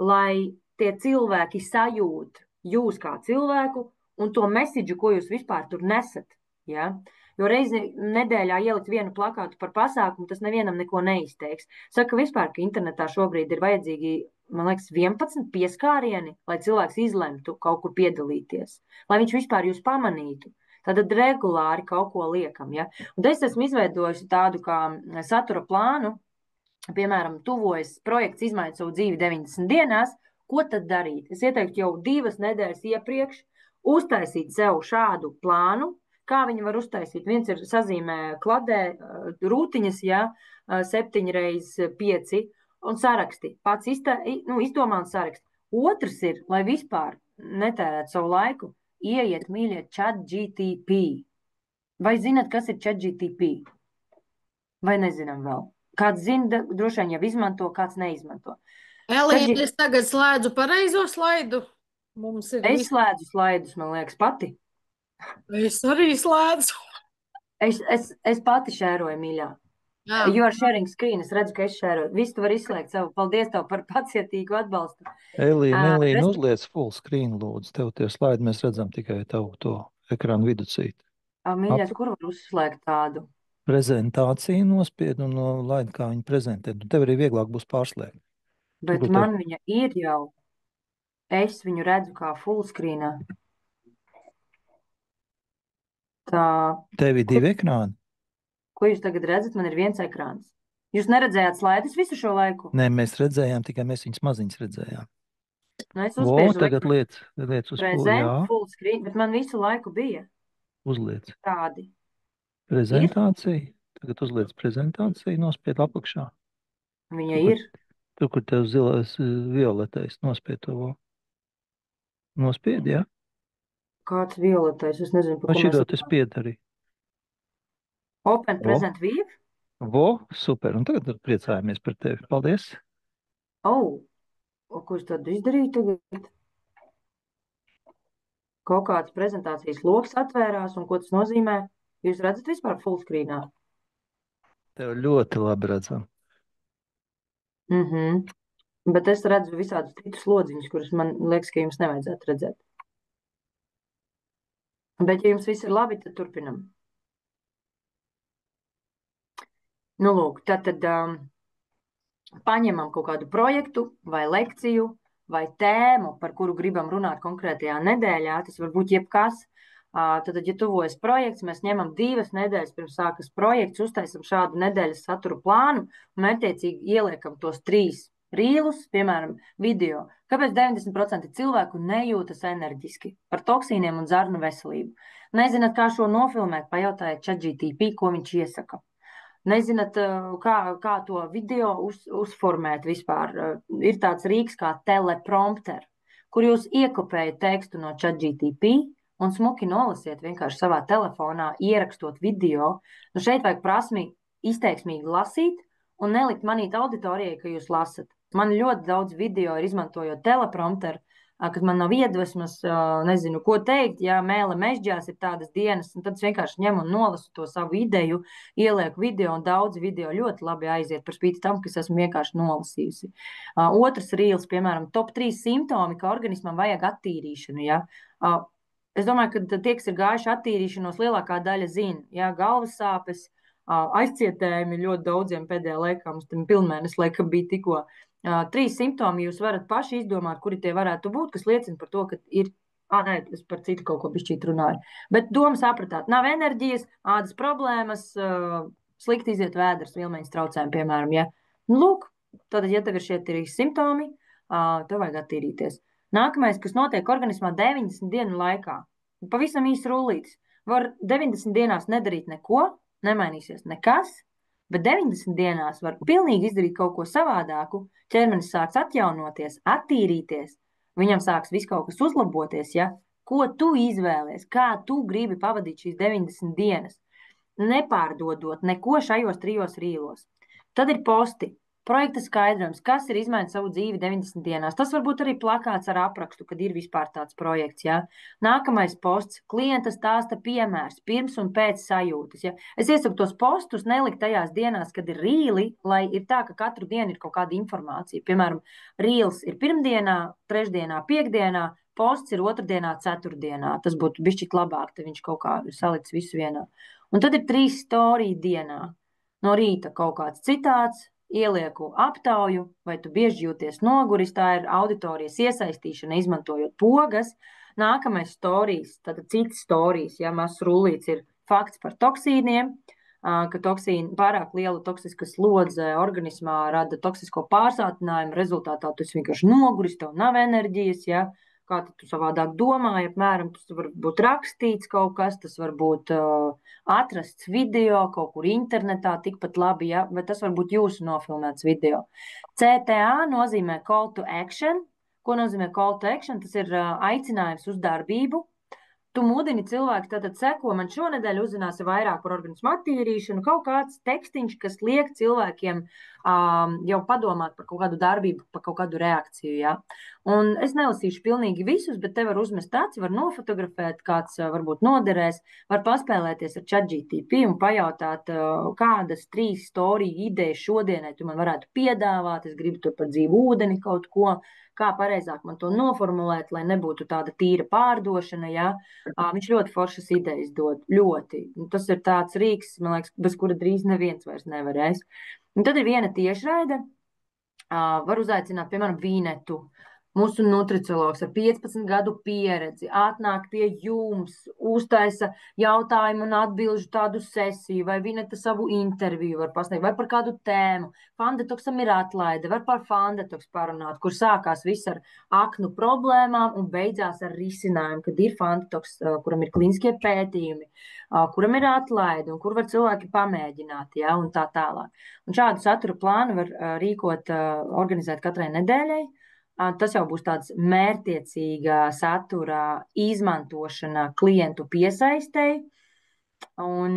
lai tie cilvēki sajūt jūs kā cilvēku un to mesidžu, ko jūs vispār tur nesat. Ja? Jo reizi nedēļā ielikt vienu plakātu par pasākumu, tas nevienam neko neizteiks. Saka vispār, ka internetā šobrīd ir vajadzīgi, man liekas, 11 pieskārieni, lai cilvēks izlemtu kaut kur piedalīties, lai viņš vispār jūs pamanītu. Tad regulāri kaut ko liekam. Ja? Un es esmu izveidojusi tādu kā satura plānu, piemēram, tuvojas projekts izmaiņas savu dzīvi 90 dienās. Ko tad darīt? Es ieteiktu jau 2 nedēļas iepriekš uztaisīt sev šādu plānu. Kā viņi var uztaisīt? Viens ir sazīmē kladē rūtiņas, ja, 7x5 un saraksti. Pats izdomā un saraksti. Otrs ir, lai vispār netērētu savu laiku, ieiet, mīļie, ChatGPT. Vai zinat, kas ir ChatGPT? Vai nezinām vēl? Kāds zina, droši vien jau izmanto, kāds neizmanto. Elīna, es tagad slēdzu pareizo slaidu. Es slēdzu slaidus, man liekas, pati. Es arī slēdzu. Es pati šēroju, mīļā. You are sharing screen, es redzu, ka es šēroju. Visu tu var izslēgt savu. Paldies tev par pacietīgu atbalstu. Elīna, uzliec full screen, lūdzu. Tev tie slaidi, mēs redzam tikai tavu to ekrānu viducīt. Mīļais, kur var uzslēgt tādu? Prezentāciju nospied un laid, kā viņi prezentē. Tev arī vieglāk būs pārslēgt. Bet man viņa ir jau. Es viņu redzu kā full screenā. Tā. Tev ir 2 ekrāni? Ko jūs tagad redzat? Man ir 1 ekrāns. Jūs neredzējāt slaidus visu šo laiku? Nē, mēs redzējām, tikai mēs viņus maziņas redzējām. Es uzspiežu tagad liec uz full screen, bet man visu laiku bija. Uzliec. Tādi. Prezentācija. Tagad uzliec prezentāciju, nospied apakšā. Viņa ir. Tur, kur tev zilais violetais, nospied to. Nospied, jā? Kāds violetais? Es nezinu, par ko mēs... Šidot es pied arī. Open present view? Super. Un tagad priecājamies par tevi. Paldies. Ko es tad izdarīju tagad? Kaut kāds prezentācijas loks atvērās, un ko tas nozīmē? Jūs redzat vispār full screenā? Tev ļoti labi redzam. Bet es redzu visādus citus lodziņus, kurus man liekas, ka jums nevajadzētu redzēt. Bet ja jums viss ir labi, tad turpinam. Nu, lūk, tad paņemam kaut kādu projektu vai lekciju vai tēmu, par kuru gribam runāt konkrētajā nedēļā. Tas var būt jebkas. Tad, ja tuvojas projekts, mēs ņemam 2 nedēļas pirms sākas projekts, uztaisam šādu nedēļas saturu plānu un mērķiecīgi ieliekam tos 3 rīlus, piemēram, video. Kāpēc 90% cilvēku nejūtas enerģiski? Par toksīniem un zarnu veselību. Nezināt, kā šo nofilmēt, pajautājiet ChatGPT, ko viņš iesaka. Nezināt, kā to video uzformēt vispār. Ir tāds rīks kā teleprompter, kur jūs iekopējat tekstu no ChatGPT un smuki nolasiet vienkārši savā telefonā, ierakstot video. Nu, šeit vajag prasmi izteiksmīgi lasīt un nelikt manīt auditorijai, ka jūs lasat. Man ļoti daudz video ir izmantojot teleprompteru, kad man nav iedvesmas, nezinu, ko teikt, ja mēle mežģās ir tādas dienas, un tad es vienkārši ņemu un nolasu to savu ideju, ielieku video, un daudz video ļoti labi aiziet par spīti tam, kas esmu vienkārši nolasījusi. Otrs rīls, piemēram, top 3 simptomi, ka organismam vajag attīrīšanu, ja. Es domāju, ka tie, kas ir gājuši attīrīšanos, lielākā daļa zina, ja, galvas sāpes, aizcietējumi ļoti daudziem pēdējā laikā, mums tam pilnmēnesis laikam bija tikko. 3 simptomi jūs varat paši izdomāt, kuri tie varētu būt, kas liecina par to, ka ir, nē, es par citu kaut ko bišķīt runāju, bet doma sapratāt, nav enerģijas, ādas problēmas, slikti iziet vēders, vielmaiņas traucējumi, piemēram, ja. Nu, lūk, tātad, ja tev ir šie 3 simptomi, tev vajag attīrīties. Nākamais, kas notiek organismā 90 dienu laikā, pavisam īsts rullītis, var 90 dienās nedarīt neko, nemainīsies nekas, bet 90 dienās var pilnīgi izdarīt kaut ko savādāku, ķermenis sāks atjaunoties, attīrīties, viņam sāks viss kaut kas uzlaboties, ja? Ko tu izvēlies, kā tu gribi pavadīt šīs 90 dienas, nepārdodot neko šajos 3 rīlos. Tad ir posti, projekta skaidrojums, kas ir izmainīt savu dzīvi 90 dienās. Tas var būt arī plakāts ar aprakstu, kad ir vispār tāds projekts, ja? Nākamais posts, klienta stāsta piemērs, pirms un pēc sajūtas, ja? Es iesaku tos postus nelikt tajās dienās, kad ir rīli, lai ir tā, ka katru dienu ir kaut kāda informācija. Piemēram, rīls ir pirmdienā, trešdienā, piekdienā, posts ir otrdienā, ceturtdienā. Tas būtu bišķīt labāk, te viņš kaut kā saliks visu vienā. Un tad ir 3 storiju dienā. No rīta kaut kāds citāts, ielieku aptauju, vai tu bieži jūties noguris, tā ir auditorijas iesaistīšana, izmantojot pogas. Nākamais storijas, tātad cits storijas, ja mazs rullīts ir fakts par toksīniem, ka toksīni pārāk liela toksiska slodze organismā rada toksisko pārsātinājumu, rezultātā tu esi vienkārši noguris, tev nav enerģijas, ja, kā tu savādāk domāji, apmēram, tas var būt rakstīts kaut kas, tas var būt atrasts video kaut kur internetā, tikpat labi, ja, bet tas var būt jūsu nofilmēts video. CTA nozīmē call to action. Ko nozīmē call to action? Tas ir aicinājums uz darbību. Tu mudini cilvēku, tātad seko, man šonedēļ uzzināsi vairāk par organismu attīrīšanu, kaut kāds tekstiņš, kas liek cilvēkiem jau padomāt par kaut kādu darbību, par kaut kādu reakciju, ja. Un es nelasīšu pilnīgi visus, bet te var uzmest aci, var nofotografēt, kāds varbūt noderēs, var paspēlēties ar ChatGPT un pajautāt, kādas 3 storiju idejas šodienai tu man varētu piedāvāt, es gribu tur par dzīvu ūdeni kaut ko, kā pareizāk man to noformulēt, lai nebūtu tāda tīra pārdošana, ja. Viņš ļoti foršas idejas dod, ļoti. Tas ir tāds rīks, man liekas, bez kura drīz neviens vairs nevarēs. Un tad ir viena tiešraide, var uzaicināt, piemēram, Vīnetu, mūsu nutriciologs ar 15 gadu pieredzi, atnāk pie jums, uztaisa jautājumu un atbilžu tādu sesiju, vai Vineta savu interviju var pasniegt, vai par kādu tēmu. Fandetoksam ir atlaide, var par fandetoks parunāt, kur sākās viss ar aknu problēmām un beidzās ar risinājumu, kad ir fandetoks, kuram ir klīniskie pētījumi, kuram ir atlaide un kur var cilvēki pamēģināt, ja, un tā tālāk. Un šādu satura plānu var rīkot, organizēt katrai nedēļai. Tas jau būs tāds mērķtiecīga satura izmantošana klientu piesaistei. Un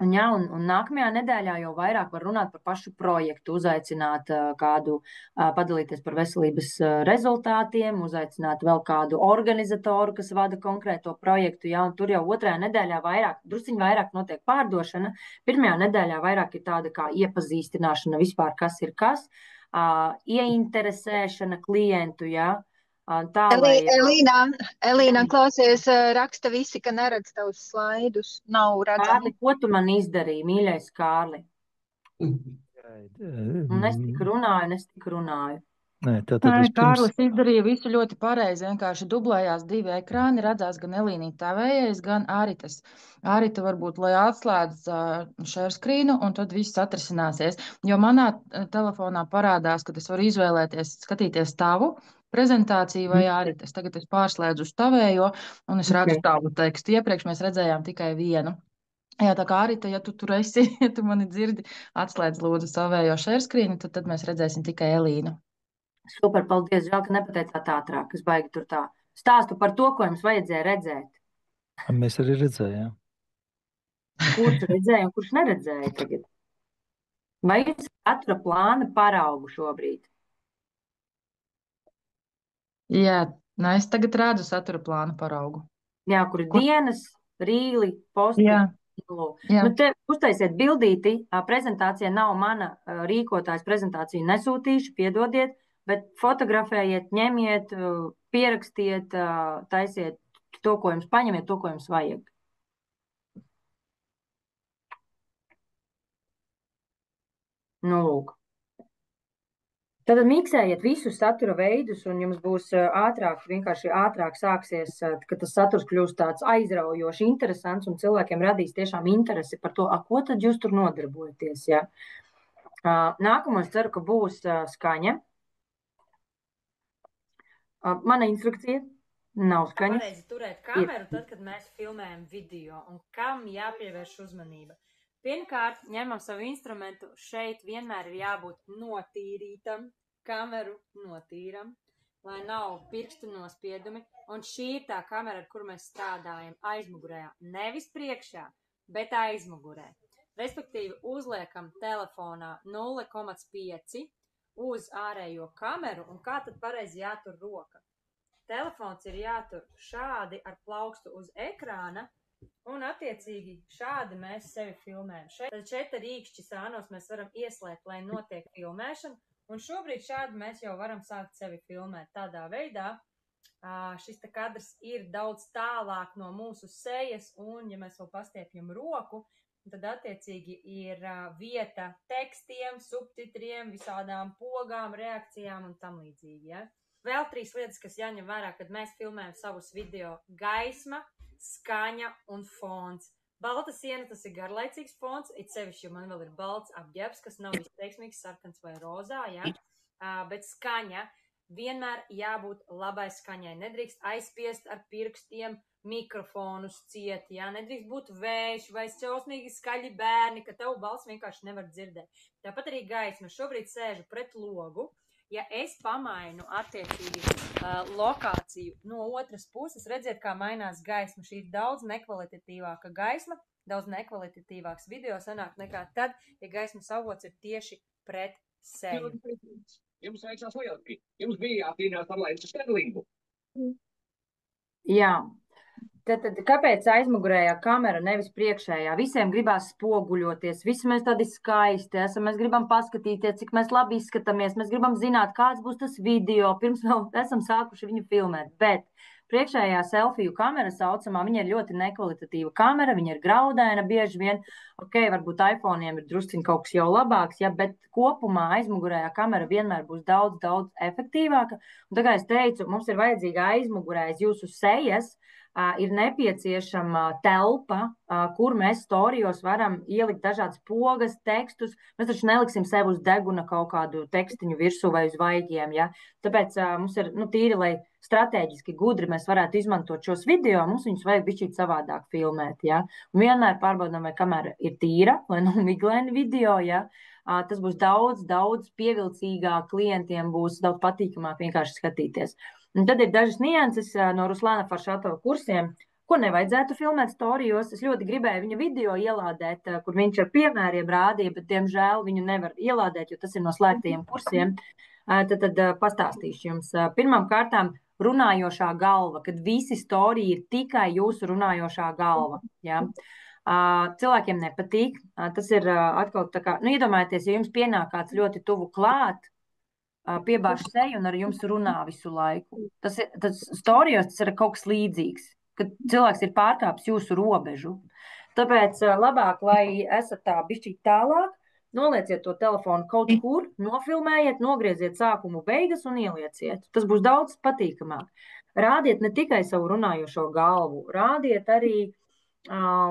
nākamajā nedēļā jau vairāk var runāt par pašu projektu, uzaicināt kādu, padalīties par veselības rezultātiem, uzaicināt vēl kādu organizatoru, kas vada konkrēto projektu, ja, un tur jau otrajā nedēļā drusciņ vairāk notiek pārdošana. Pirmajā nedēļā vairāk ir tāda kā iepazīstināšana vispār, kas ir kas. Ieinteresēšana klientu, ja. Tā, Elīna, klausies, raksta visi, ka neredz tavus slaidus, nav redzami. Kārli, ko tu man izdarīji, mīļais Kārli? Un es tik runāju. Nē, vispirms... Kārlis izdarīja visu ļoti pareizi, vienkārši dublējās 2 ekrāni, redzās gan Elīnīt tavējais, gan Āritas. Ārita varbūt, lai atslēdz share screenu, un tad viss atrisināsies, jo manā telefonā parādās, ka es varu izvēlēties, skatīties tavu prezentāciju vai Āritas. Tagad es pārslēdzu uz tavējo, un es redzu tavu tekstu. Iepriekš mēs redzējām tikai vienu. Jā, tā kā Arita, ja tu tur esi, ja tu mani dzirdi, atslēdz lūdzu savējo share screen, tad mēs redzēsim tikai Elīnu. Super, paldies. Žēl, ka nepateicāt ātrāk. Es baigi tur tā stāstu par to, ko jums vajadzēja redzēt. Mēs arī redzējām. Kurš redzēja un kurš neredzēja tagad? Vai jums satura plāna paraugu šobrīd? Jā, es tagad redzu satura plānu paraugu. Jā, kur ir dienas, rīli, posti. Jā. Jā. Nu, te uztaisiet bildīti. Prezentācija nav mana rīkotājs prezentāciju nesūtīšu, piedodiet, bet fotografējiet, ņemiet, pierakstiet, taisiet to, ko jums paņemiet, to, ko jums vajag. Nu, lūk. Tad miksējiet visus satura veidus, un jums būs vienkārši ātrāk sāksies, ka tas saturs kļūst tāds aizraujoši, interesants, un cilvēkiem radīs tiešām interesi par to, ko tad jūs tur nodarbojaties. Ja? Nākamais ceru, ka būs skaņa. Mana instrukcija nav skaņa. Pareizi turēt kameru tad, kad mēs filmējam video, un kam jāpievērš uzmanība. Pirmkārt, ņemam savu instrumentu, šeit vienmēr ir jābūt notīrītam, kameru notīram, lai nav pirkstu nospiedumi, un šī ir tā kamera, ar kur mēs strādājam aizmugurējā, nevis priekšā, bet aizmugurē. Respektīvi, uzliekam telefonā 0,5 uz ārējo kameru, un kā tad pareizi jātur roka? Telefons ir jātur šādi ar plaukstu uz ekrāna, un attiecīgi šādi mēs sevi filmējam. Šeit ar īkšķi sānos mēs varam ieslēgt, lai notiek filmēšana, un šobrīd šādi mēs jau varam sākt sevi filmēt. Tādā veidā šis te kadrs ir daudz tālāk no mūsu sejas, un ja mēs vēl pastiepjam roku, tad attiecīgi ir vieta tekstiem, subtitriem, visādām pogām, reakcijām un tam līdzīgi. Ja? Vēl 3 lietas, kas jāņem vērā, kad mēs filmējam savus video: gaisma, skaņa un fons. Balta siena, tas ir garlaicīgs fons, it sevišķi, jo man vēl ir balts apģērbs, kas nav izteiksmīgs, sarkans vai rozā, ja? Bet skaņa vienmēr jābūt labai skaņai. Nedrīkst aizspiest ar pirkstiem mikrofonus ciet, ja? Nedrīkst būt vējš vai šausmīgi skaļi bērni, ka tev balss vienkārši nevar dzirdēt. Tāpat arī gaisma. Šobrīd sēžu pret logu. Ja es pamainu attiecīgi lokāciju no otras puses, redziet, kā mainās gaisma. Šī ir daudz nekvalitatīvāka gaisma, daudz nekvalitatīvāks video sanāk nekā tad, ja gaismas avots ir tieši pret seju. Jums veicās lieliski. Jums bija jācīnās ar laimes skadlību. Jā. Tad kāpēc aizmugurējā kamera, nevis priekšējā? Visiem gribās spoguļoties, visi mēs tādi skaisti esam, mēs gribam paskatīties, cik mēs labi izskatāmies, mēs gribam zināt, kāds būs tas video, pirms vēl esam sākuši viņu filmēt. Bet priekšējā selfiju kamera saucamā, viņa ir ļoti nekvalitatīva kamera, viņa ir graudaina bieži vien, varbūt iPhone'iem ir drusciņ kaut kas jau labāks, ja, bet kopumā aizmugurējā kamera vienmēr būs daudz, daudz efektīvāka. Un tā kā es teicu, mums ir vajadzīga aizmugurēs jūsu sejas, ir nepieciešama telpa, kur mēs storijos varam ielikt dažādas pogas, tekstus. Mēs taču neliksim sev uz deguna kaut kādu tekstiņu virsū vai uz vaigiem. Ja? Tāpēc mums ir tīri, lai strateģiski gudri mēs varētu izmantot šos video, mums viņus vajag bišķīt savādāk filmēt. Ja? Un vienmēr pārbaudām, vai kamera ir tīra, lai nav miglaini video. Ja? Tas būs daudz, daudz pievilcīgāk, klientiem būs daudz patīkamāk vienkārši skatīties. Un tad ir dažas nianses no Ruslāna Faršatova kursiem, ko nevajadzētu filmēt storijos. Es ļoti gribēju viņa video ielādēt, kur viņš ar piemēriem rādīja, bet, diemžēl, viņu nevar ielādēt, jo tas ir no slēgtajiem kursiem. Tad pastāstīšu jums. Pirmām kārtām runājošā galva, kad visi storiji ir tikai jūsu runājošā galva. Ja? Cilvēkiem nepatīk. Tas ir atkal tā kā, iedomājieties, ja jums pienāk kāds ļoti tuvu klāt, piebāž seju un ar jums runā visu laiku. Tas storijos tas ir kaut kas līdzīgs, kad cilvēks ir pārkāpis jūsu robežu. Tāpēc labāk, lai esat tā bišķīt tālāk, nolieciet to telefonu kaut kur, nofilmējiet, nogrieziet sākumu beigas un ielieciet. Tas būs daudz patīkamāk. Rādiet ne tikai savu runājošo galvu, rādiet arī,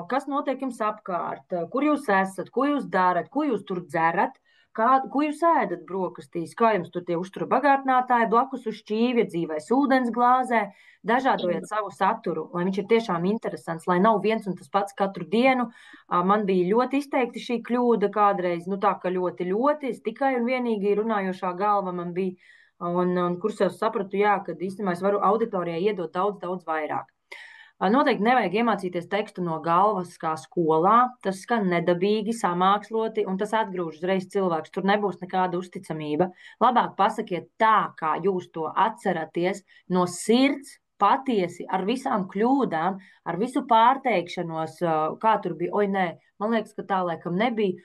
kas notiek jums apkārt, kur jūs esat, ko jūs darat, ko jūs tur dzerat. Ko jūs ēdat brokastīs? Kā jums tur tie uztura bagātinātāji blakus uz šķīvja, dzīvais ūdens glāzē? Dažādojiet savu saturu, lai viņš ir tiešām interesants, lai nav viens un tas pats katru dienu. Man bija ļoti izteikti šī kļūda kādreiz, tā ka ļoti, es tikai un vienīgi runājošā galva man bija, un kursos sapratu, ka īstenībā es varu auditorijai iedot daudz, daudz vairāk. Noteikti nevajag iemācīties tekstu no galvas kā skolā, tas skan nedabīgi, samāksloti, un tas atgrūž uzreiz cilvēks, tur nebūs nekāda uzticamība. Labāk pasakiet tā, kā jūs to atceraties, no sirds, patiesi, ar visām kļūdām, ar visu pārteikšanos, kā tur bija, oi nē, man liekas, ka tā laikam nebija,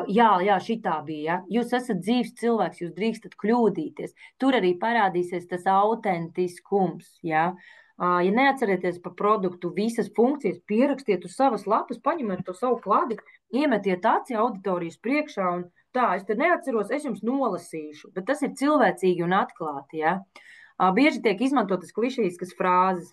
jā, šitā bija, ja? Jūs esat dzīves cilvēks, jūs drīkstat kļūdīties, tur arī parādīsies tas autentiskums, ja? Ja neatcerieties par produktu visas funkcijas, pierakstiet uz savas lapas, paņemiet to savu kladi, iemetiet aci auditorijas priekšā un tā, es te neatceros, es jums nolasīšu, bet tas ir cilvēcīgi un atklāti, ja? Bieži tiek izmantotas klišejiskas frāzes.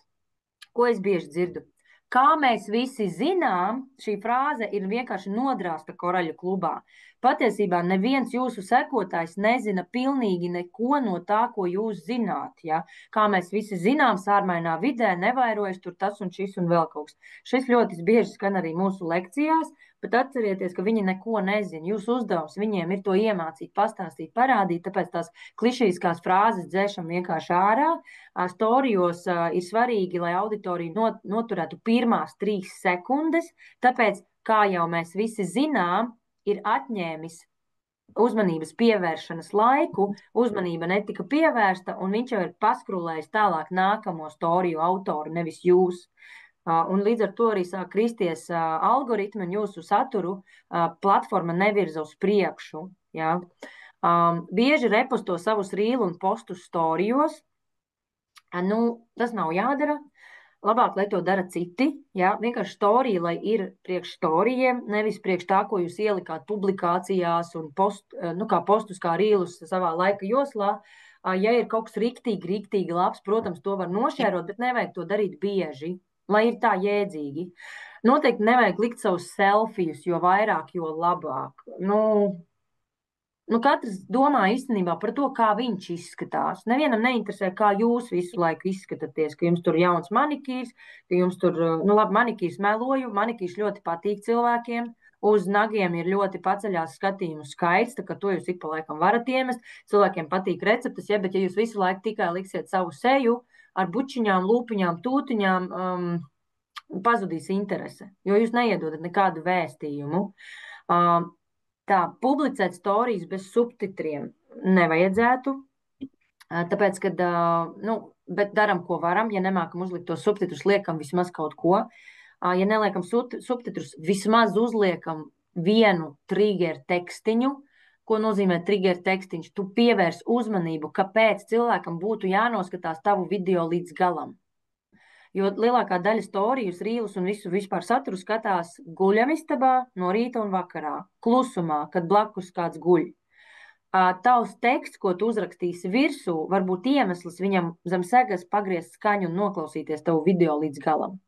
Ko es bieži dzirdu? Kā mēs visi zinām, šī frāze ir vienkārši nodrāsta koraļu klubā. Patiesībā neviens jūsu sekotājs nezina pilnīgi neko no tā, ko jūs zināt. Ja? Kā mēs visi zinām, sārmainā vidē nevairojas tur tas un šis un vēl kaut kas. Šis ļoti bieži skan arī mūsu lekcijās, bet atcerieties, ka viņi neko nezina. Jūsu uzdevums viņiem ir to iemācīt, pastāstīt, parādīt, tāpēc tās klišejiskās frāzes dzēšam vienkārši ārā. Storijos ir svarīgi, lai auditorija noturētu pirmās 3 sekundes, tāpēc, kā jau mēs visi zinām, ir atņēmis uzmanības pievēršanas laiku, uzmanība netika pievērsta, un viņš jau ir paskrulējis tālāk nākamo storiju autoru, nevis jūs. Un līdz ar to arī sāk kristies algoritmi un jūsu saturu platforma nevirza uz priekšu. Ja? Bieži reposto savus rīlu un postus storijos. Tas nav jādara. Labāk, lai to dara citi. Ja? Vienkārši storija, lai ir priekš storijiem, nevis priekš tā, ko jūs ielikāt publikācijās un postus kā rīlus savā laika joslā. Ja ir kaut kas riktīgi labs, protams, to var nošērot, bet nevajag to darīt bieži, lai ir tā jēdzīgi. Noteikti nevajag likt savus selfijus, jo vairāk, jo labāk. Katrs domā īstenībā par to, kā viņš izskatās. Nevienam neinteresē, kā jūs visu laiku izskatāties, ka jums tur jauns manikīrs, ka jums tur, manikīrs meloju, manikīrs ļoti patīk cilvēkiem, uz nagiem ir ļoti paceļās skatījumu skaits, tā ka to jūs ik pa laikam varat iemest, cilvēkiem patīk receptes, bet ja jūs visu laiku tikai liksiet savu seju ar bučiņām, lūpiņām, tūtiņām, pazudīs interese, jo jūs neiedodat nekādu vēstījumu. Tā, publicēt storijas bez subtitriem nevajadzētu, tāpēc, kad, bet daram, ko varam, ja nemākam uzlikt tos subtitrus, liekam vismaz kaut ko. Ja neliekam subtitrus, vismaz uzliekam vienu trigger tekstiņu. Ko nozīmē trigger tekstiņš? Tu pievērs uzmanību, kāpēc cilvēkam būtu jānoskatās tavu video līdz galam. Jo lielākā daļa storijas, rīlus un visu vispār saturu skatās guļamistabā no rīta un vakarā, klusumā, kad blakus kāds guļ. Tavs teksts, ko tu uzrakstīsi virsū, var būt iemesls viņam zem segas pagriezt skaņu un noklausīties tavu video līdz galam.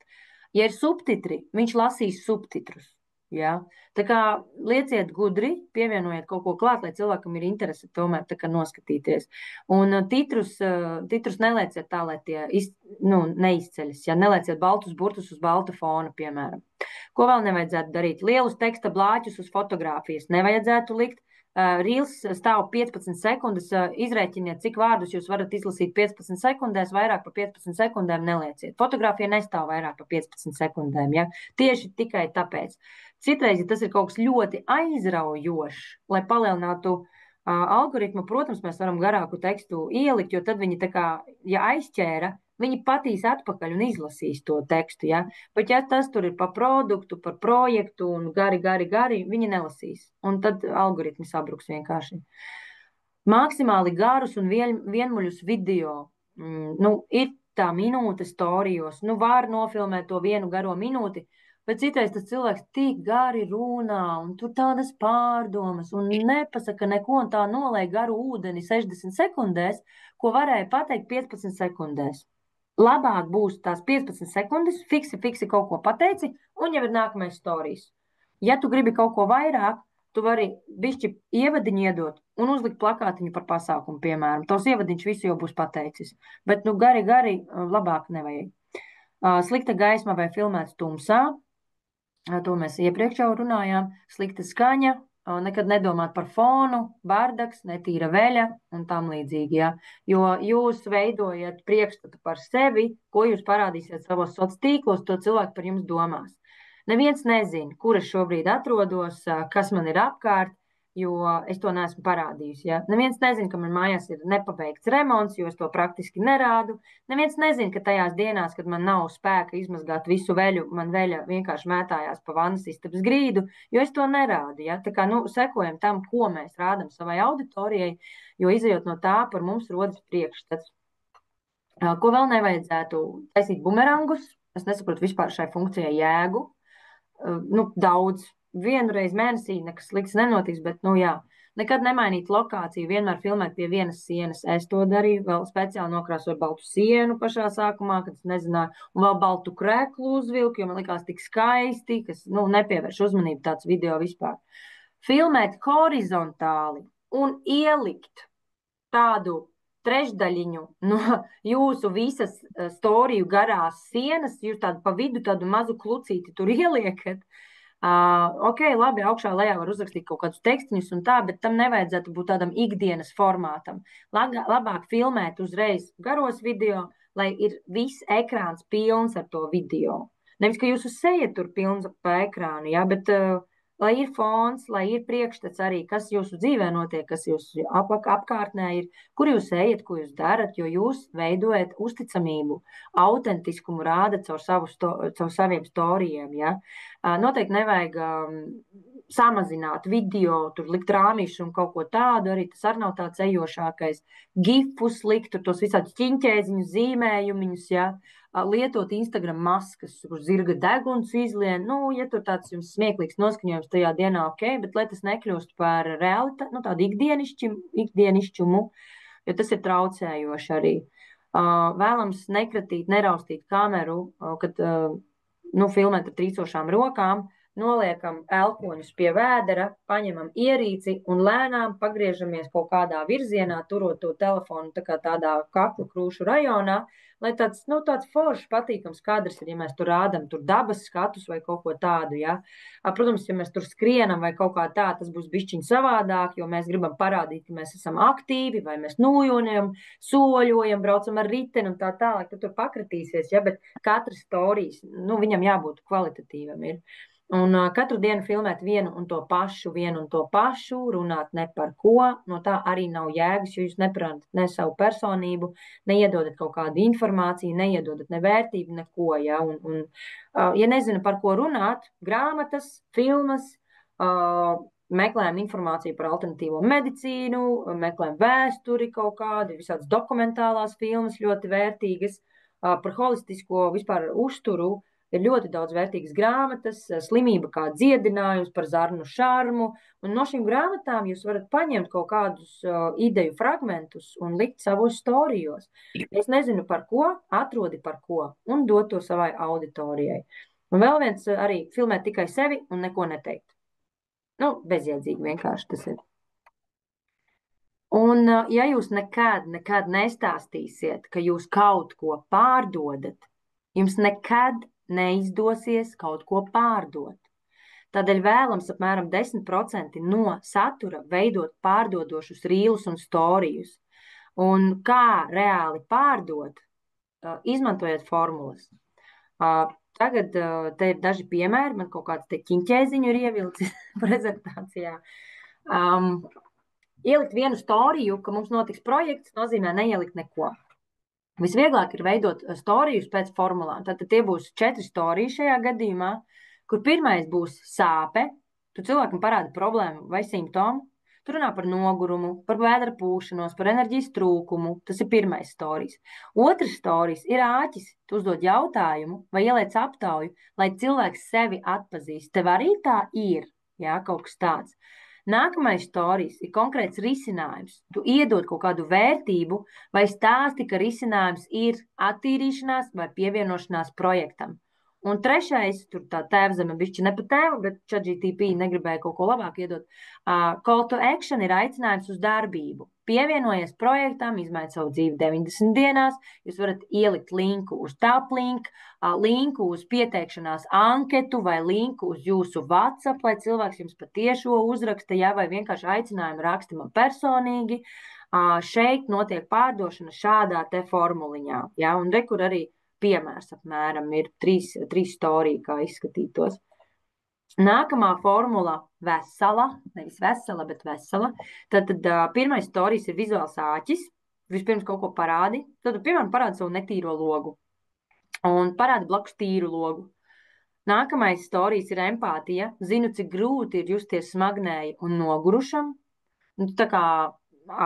Ja ir subtitri, viņš lasīs subtitrus. Ja? Tā kā lieciet gudri, pievienojiet kaut ko klāt, lai cilvēkam ir interese tomēr tā kā noskatīties. Un titrus nelieciet tā, lai tie neizceļas. Ja? Nelieciet baltus burtus uz balta fona, piemēram. Ko vēl nevajadzētu darīt? Lielus teksta blāķus uz fotogrāfijas nevajadzētu likt. Rīls stāv 15 sekundes, izrēķiniet, cik vārdus jūs varat izlasīt 15 sekundēs, vairāk par 15 sekundēm nelieciet. Fotogrāfija nestāv vairāk par 15 sekundēm, ja? Tieši tikai tāpēc. Citreiz, ja tas ir kaut kas ļoti aizraujošs, lai palielinātu algoritmu, protams, mēs varam garāku tekstu ielikt, jo tad viņi tā kā, ja aizķēra, viņi patīs atpakaļ un izlasīs to tekstu, ja? Bet ja tas tur ir par produktu, par projektu un gari, viņi nelasīs. Un tad algoritmi sabruks vienkārši. Maksimāli garus un vienmuļus video. Ir tā minūte storijos. Var nofilmēt to vienu garo minūti, bet citreiz tas cilvēks tik gari runā un tur tādas pārdomas un nepasaka neko un tā nolej garu ūdeni 60 sekundēs, ko varēja pateikt 15 sekundēs. Labāk būs tās 15 sekundes, fiksi kaut ko pateici, un jau ir nākamais storijas. Ja tu gribi kaut ko vairāk, tu vari bišķi ievadiņu iedot un uzlikt plakātiņu par pasākumu, piemēram. Tos ievadiņš visu jau būs pateicis. Bet, gari, labāk nevajag. Slikta gaisma vai filmēts tumsā. To mēs iepriekš jau runājām. Slikta skaņa, nekad nedomāt par fonu, bardaks, netīra veļa un tam līdzīgi. Ja? Jo jūs veidojat priekšstatu par sevi, ko jūs parādīsiet savos sociālos tīklos, to cilvēku par jums domās. Neviens nezina, kur es šobrīd atrodos, kas man ir apkārt, jo es to neesmu parādījusi. Ja? Neviens nezina, ka man mājās ir nepabeigts remonts, jo es to praktiski nerādu. Neviens nezina, ka tajās dienās, kad man nav spēka izmazgāt visu veļu, man veļa vienkārši mētājās pa vannas istabas grīdu, jo es to nerādu. Ja? Tā kā, sekojam tam, ko mēs rādam savai auditorijai, jo izejot no tā, par mums rodas priekšstats. Ko vēl nevajadzētu? Taisīt bumerangus. Es nesaprotu vispār šai funkcijai jēgu. Daudz. Vienu reizi mēnesī nekas slikts nenotiks, bet, jā, nekad nemainīt lokāciju, vienmēr filmēt pie vienas sienas. Es to darīju, vēl speciāli nokrāsoju baltu sienu pašā sākumā, kad es nezināju, un vēl baltu kreklu uzvilku, jo man likās tik skaisti, kas, nepievērš uzmanību tāds video vispār. Filmēt horizontāli un ielikt tādu trešdaļiņu no jūsu visas storiju garās sienas, jūs tādu pa vidu tādu mazu klucīti tur ieliekat. Ok, labi, augšā lejā var uzrakstīt kaut kādus tekstiņus un tā, bet tam nevajadzētu būt tādam ikdienas formātam. Labāk filmēt uzreiz garos video, lai ir viss ekrāns pilns ar to video. Nevis, ka jūsu seja tur pilns pa ekrānu, ja, bet lai ir fons, lai ir priekšstats arī, kas jūsu dzīvē notiek, kas jūsu apkārtnē ir, kur jūs ejat, ko jūs darat, jo jūs veidojat uzticamību, autentiskumu rādat caur saviem storijiem. Ja? Noteikti nevajag samazināt video, tur likt rāmīšu un kaut ko tādu, arī tas arī nav tāds ejošākais. Gifus likt, tur tos visādus ķiņķēziņus, zīmējumiņus, ja? Lietot Instagram maskas, kur zirga deguns izlien, ja tur tāds jums smieklīgs noskaņojums tajā dienā, ok, bet lai tas nekļūst par realitāti, tādu ikdienišķumu, jo tas ir traucējoši arī. Vēlams nekratīt, neraustīt kameru, kad filmēt ar trīcošām rokām, noliekam elkoņus pie vēdera, paņemam ierīci un lēnām pagriežamies kaut kādā virzienā, turot to telefonu tādā kaklu krūšu rajonā, lai tāds foršs, patīkams kadrs ir, ja mēs tur rādam tur dabas skatus vai kaut ko tādu, ja. Protams, ja mēs tur skrienam vai kaut kā tā, tas būs bišķiņ savādāk, jo mēs gribam parādīt, ka mēs esam aktīvi, vai mēs nūjonam, soļojam, braucam ar riteni un tā tālāk, tad tur pakratīsies, ja, bet katrs storijas, viņam jābūt kvalitatīvam ir. Un katru dienu filmēt vienu un to pašu, runāt ne par ko, no tā arī nav jēgas, jo jūs neparandat ne savu personību, neiedodat kaut kādu informāciju, neiedodat ne vērtību, neko, ja, ja nezinu, par ko runāt, grāmatas, filmas, meklējam informāciju par alternatīvo medicīnu, meklējam vēsturi kaut kādu, visādas dokumentālās filmas ļoti vērtīgas, par holistisko vispār uzturu, ir ļoti daudz vērtīgas grāmatas, slimība kā dziedinājums, par zarnu šarmu, un no šīm grāmatām jūs varat paņemt kaut kādus ideju fragmentus un likt savos storijos. Es nezinu par ko, atrodi par ko, un dot to savai auditorijai. Un vēl viens arī filmēt tikai sevi un neko neteikt. Bezjēdzīgi vienkārši tas ir. Un ja jūs nekad nestāstīsiet, ka jūs kaut ko pārdodat, jums nekad neizdosies kaut ko pārdot. Tādēļ vēlams apmēram 10% no satura veidot pārdodošus rīlus un storijus. Un kā reāli pārdot, izmantojot formulas. Tagad te ir daži piemēri, man kaut kāds te ķiņķēziņu ir ievilcis prezentācijā. Ielikt vienu storiju, ka mums notiks projekts, nozīmē neielikt neko. Visvieglāk ir veidot storijus pēc formulām. Tātad tie būs 4 storijas šajā gadījumā, kur pirmais būs sāpe, tu cilvēkam parāda problēmu vai simptomu, tu runā par nogurumu, par vēdra pūšanos, par enerģijas trūkumu, tas ir pirmais storijas. Otrs storijas ir āķis, tu uzdod jautājumu vai ieliec aptauju, lai cilvēks sevi atpazīst. Tev arī tā ir, jā, kaut kas tāds. Nākamais storijas ir konkrēts risinājums. Tu iedod kaut kādu vērtību vai stāsti, ka risinājums ir attīrīšanās vai pievienošanās projektam. Un trešais, tur tā tēvzeme bišķi ne pa tēvu, bet ChatGPT negribēja kaut ko labāk iedot. Call to action ir aicinājums uz darbību. Pievienojies projektam, izmaini savu dzīvi 90 dienās. Jūs varat ielikt linku uz Taplink, linku uz pieteikšanās anketu vai linku uz jūsu WhatsApp, lai cilvēks jums patiešo uzraksta, ja, vai vienkārši aicinājumu raksta man personīgi. Šeit notiek pārdošana šādā te formuliņā. Ja, un rekur arī piemērs apmēram ir trīs storija, kā izskatītos. Nākamā formula vesela, nevis vesela, bet vesela. Tad pirmais storijas ir vizuāls āķis. Vispirms kaut ko parādi. Tad, piemēram, parādi savu netīro logu. Un parādi blakus tīru logu. Nākamais storijas ir empātija. Zinu, cik grūti ir justies smagnēji un nogurušam. Tā kā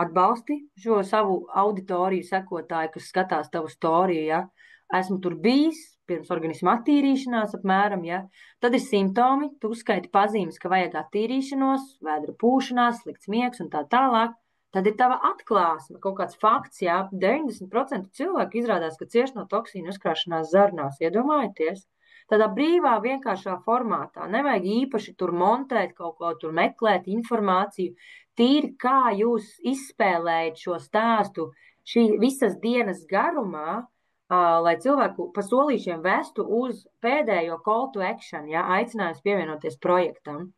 atbalsti šo savu auditoriju sekotāju, kas skatās tavu storiju, ja. Esmu tur bijis, pirms organisma attīrīšanās apmēram, ja. Tad ir simptomi, tu uzskaiti pazīmes, ka vajag attīrīšanos, vēdra pūšanās, slikts miegs un tā tālāk. Tad ir tava atklāsme, kaut kāds fakts, ja. 90% cilvēku izrādās, ka cieš no toksīnu uzkrāšanās zarnās, iedomājieties. Tādā brīvā, vienkāršā formātā. Nevajag īpaši tur montēt, kaut ko tur meklēt, informāciju. Tīri, kā jūs izspēlējat šo stāstu šī visas dienas garumā, lai cilvēku pa solīšiem vestu uz pēdējo call to action, ja, aicinājums pievienoties projektam.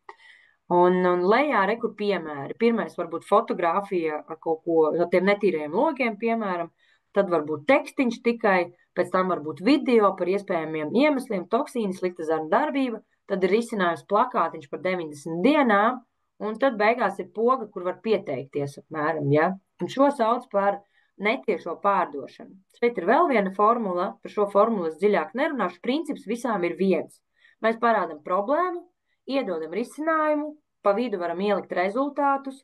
Un lejā rekur piemēri. Pirmais varbūt fotografija ar kaut ko, ar tiem netīriem logiem, piemēram, tad varbūt tekstiņš tikai, pēc tam varbūt video par iespējamiem iemesliem, toksīni, slikta zarnu darbība, tad ir risinājums plakātiņš par 90 dienām, un tad beigās ir poga, kur var pieteikties apmēram, ja. Un šo sauc par netiešo pārdošanu. Šeit ir vēl viena formula, par šo formulu es dziļāk nerunāšu, princips visām ir viens. Mēs parādam problēmu, iedodam risinājumu, pa vidu varam ielikt rezultātus,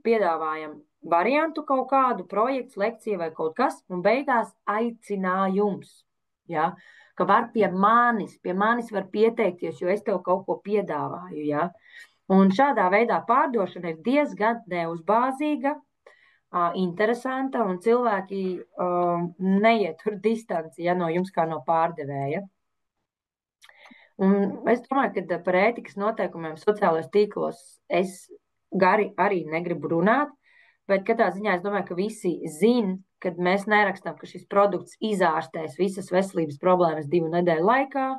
piedāvājam variantu kaut kādu, projekts, lekciju vai kaut kas, un beigās aicinājums, ja, ka var pie manis var pieteikties, jo es tev kaut ko piedāvāju, ja. Un šādā veidā pārdošana ir diezgan neuzbāzīga, interesanta, un cilvēki neietur distanci, ja, no jums kā no pārdevēja. Un es domāju, ka par ētikas noteikumiem sociālajos tīklos es gari arī negribu runāt, bet katrā ziņā es domāju, ka visi zin, kad mēs nerakstam, ka šis produkts izārstēs visas veselības problēmas 2 nedēļu laikā.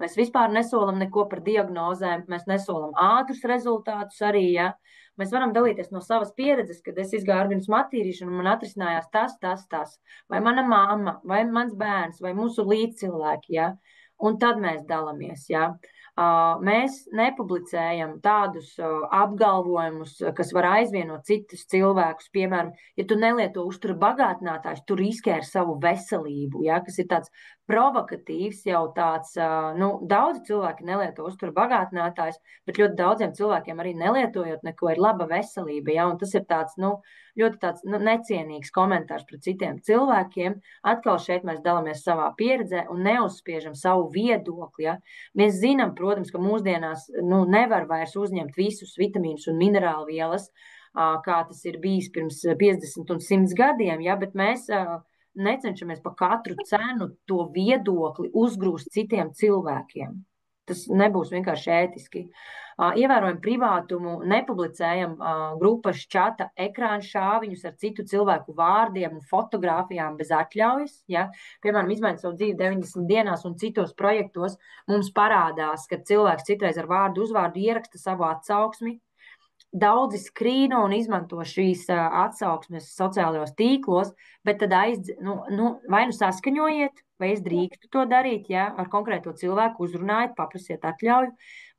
Mēs vispār nesolam neko par diagnozēm, mēs nesolam ātrus rezultātus arī, ja. Mēs varam dalīties no savas pieredzes, kad es izgāju organismu attīrīšanu un man atrisinājās tas. Vai mana mamma, vai mans bērns, vai mūsu līdzcilvēki, ja. Un tad mēs dalamies, ja. Mēs nepublicējam tādus apgalvojumus, kas var aizvienot citus cilvēkus. Piemēram, ja tu nelieto uztura bagātinātājs, tu riskē ar savu veselību, ja, kas ir tāds provokatīvs, jau tāds, daudzi cilvēki nelieto uztura bagātinātājs, bet ļoti daudziem cilvēkiem arī nelietojot neko ir laba veselība, ja, un tas ir tāds, ļoti tāds necienīgs komentārs pret citiem cilvēkiem. Atkal šeit mēs dalamies savā pieredzē un neuzspiežam savu viedokli, ja. Mēs zinām, protams, ka mūsdienās nevar vairs uzņemt visus vitamīnus un minerālu vielas, kā tas ir bijis pirms 50 un 100 gadiem, ja, bet mēs necenšamies pa katru cenu to viedokli uzgrūst citiem cilvēkiem. Tas nebūs vienkārši ētiski. Ievērojam privātumu, nepublicējam grupas čata ekrāna šāviņus ar citu cilvēku vārdiem un fotogrāfijām bez atļaujas. Ja? Piemēram, izmaini savu dzīvi 90 dienās un citos projektos mums parādās, ka cilvēks citreiz ar vārdu uzvārdu ieraksta savu atsauksmi. Daudzi skrīno un izmanto šīs atsauksmes sociālajos tīklos, bet tad vai saskaņojiet, vai es drīkstu to darīt, ja, ar konkrēto cilvēku uzrunājiet, paprasiet atļauju,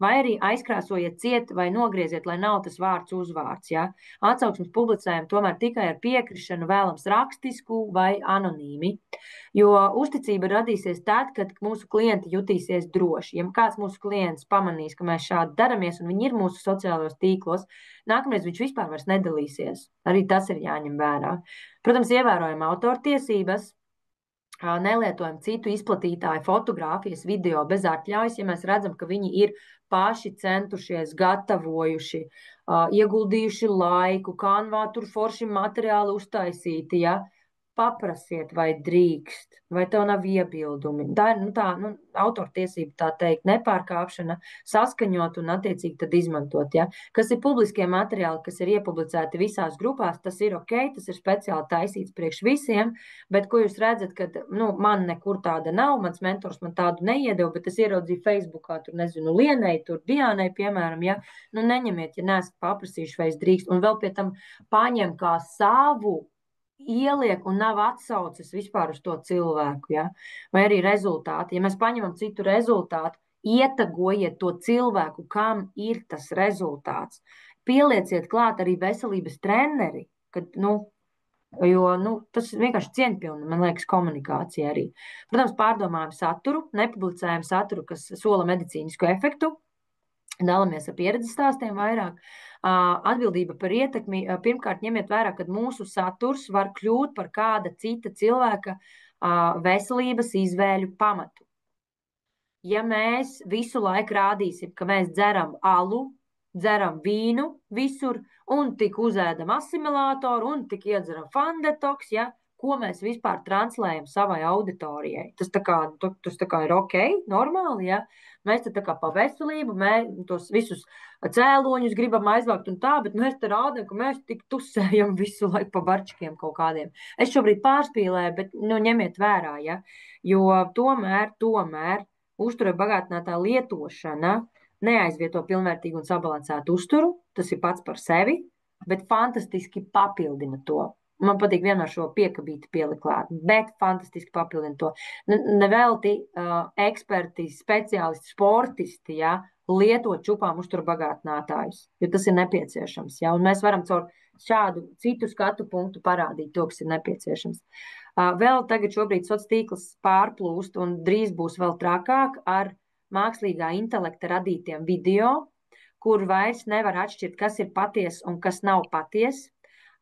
vai arī aizkrāsojiet ciet vai nogrieziet, lai nav tas vārds uzvārds. Ja. Atsauksmes publicējam tomēr tikai ar piekrišanu, vēlams rakstisku vai anonīmi, jo uzticība radīsies tad, kad mūsu klienti jutīsies droši. Ja kāds mūsu klients pamanīs, ka mēs šādi daramies un viņi ir mūsu sociālajos tīklos, nākamreiz viņš vispār vairs nedalīsies. Arī tas ir jāņem vērā. Protams, ievērojam autortiesības, nelietojam citu izplatītāju fotogrāfijas, video bez atļaujas, ja mēs redzam, ka viņi ir paši centušies, gatavojuši, ieguldījuši laiku, Canvā tur forši materiāli uztaisīti, ja. paprasiet, vai drīkst, vai tev nav iebildumi. Tā ir autortiesība, tā teikt, nepārkāpšana, saskaņot un attiecīgi tad izmantot. Ja? Kas ir publiskie materiāli, kas ir iepublicēti visās grupās, tas ir ok, tas ir speciāli taisīts priekš visiem, bet ko jūs redzat, kad man nekur tāda nav, mans mentors man tādu neiedeva, bet es ieraudzīju Facebookā, tur nezinu, Lienai, tur Diānai, piemēram, ja? Neņemiet, ja neesat paprasījuši, vai es drīkst, un vēl pie tam paņem kā savu, ieliek un nav atsauces vispār uz to cilvēku, ja? Vai arī rezultāti. Ja mēs paņemam citu rezultātu, ietagojiet to cilvēku, kam ir tas rezultāts. Pielieciet klāt arī veselības treneri, kad, jo tas ir vienkārši cieņpilni, man liekas, komunikācija arī. Protams, pārdomājam saturu, nepublicējam saturu, kas sola medicīnisku efektu, dalāmies ar pieredzes stāstiem vairāk. Atbildība par ietekmi. Pirmkārt, ņemiet vērā, ka mūsu saturs var kļūt par kāda cita cilvēka veselības izvēļu pamatu. Ja mēs visu laiku rādīsim, ka mēs dzeram alu, dzeram vīnu visur un tik uzēdam asimilātoru un tik iedzeram fandetoks, ja, ko mēs vispār translējam savai auditorijai. Tas tā kā ir ok, normāli, ja. Mēs te tā kā pa veselību, tos visus cēloņus gribam aizvākt un tā, bet mēs te rādām, ka mēs tik tusējam visu laiku pa barčikiem kaut kādiem. Es šobrīd pārspīlēju, bet ņemiet vērā, ja, jo tomēr uztura bagātinātā lietošana neaizvieto pilnvērtīgu un sabalansētu uzturu, tas ir pats par sevi, bet fantastiski papildina to. Man patīk vienmēr šo piekabīti pielikt klāt, bet fantastiski papildina to. Nevelti eksperti, speciālisti, sportisti, ja, lieto čupām uzturu bagātinātājus, jo tas ir nepieciešams. Ja, un mēs varam caur šādu citu skatu punktu parādīt to, kas ir nepieciešams. Vēl tagad šobrīd sociālais tīkls pārplūst un drīz būs vēl trakāk ar mākslīgā intelekta radītiem video, kur vairs nevar atšķirt, kas ir paties un kas nav paties.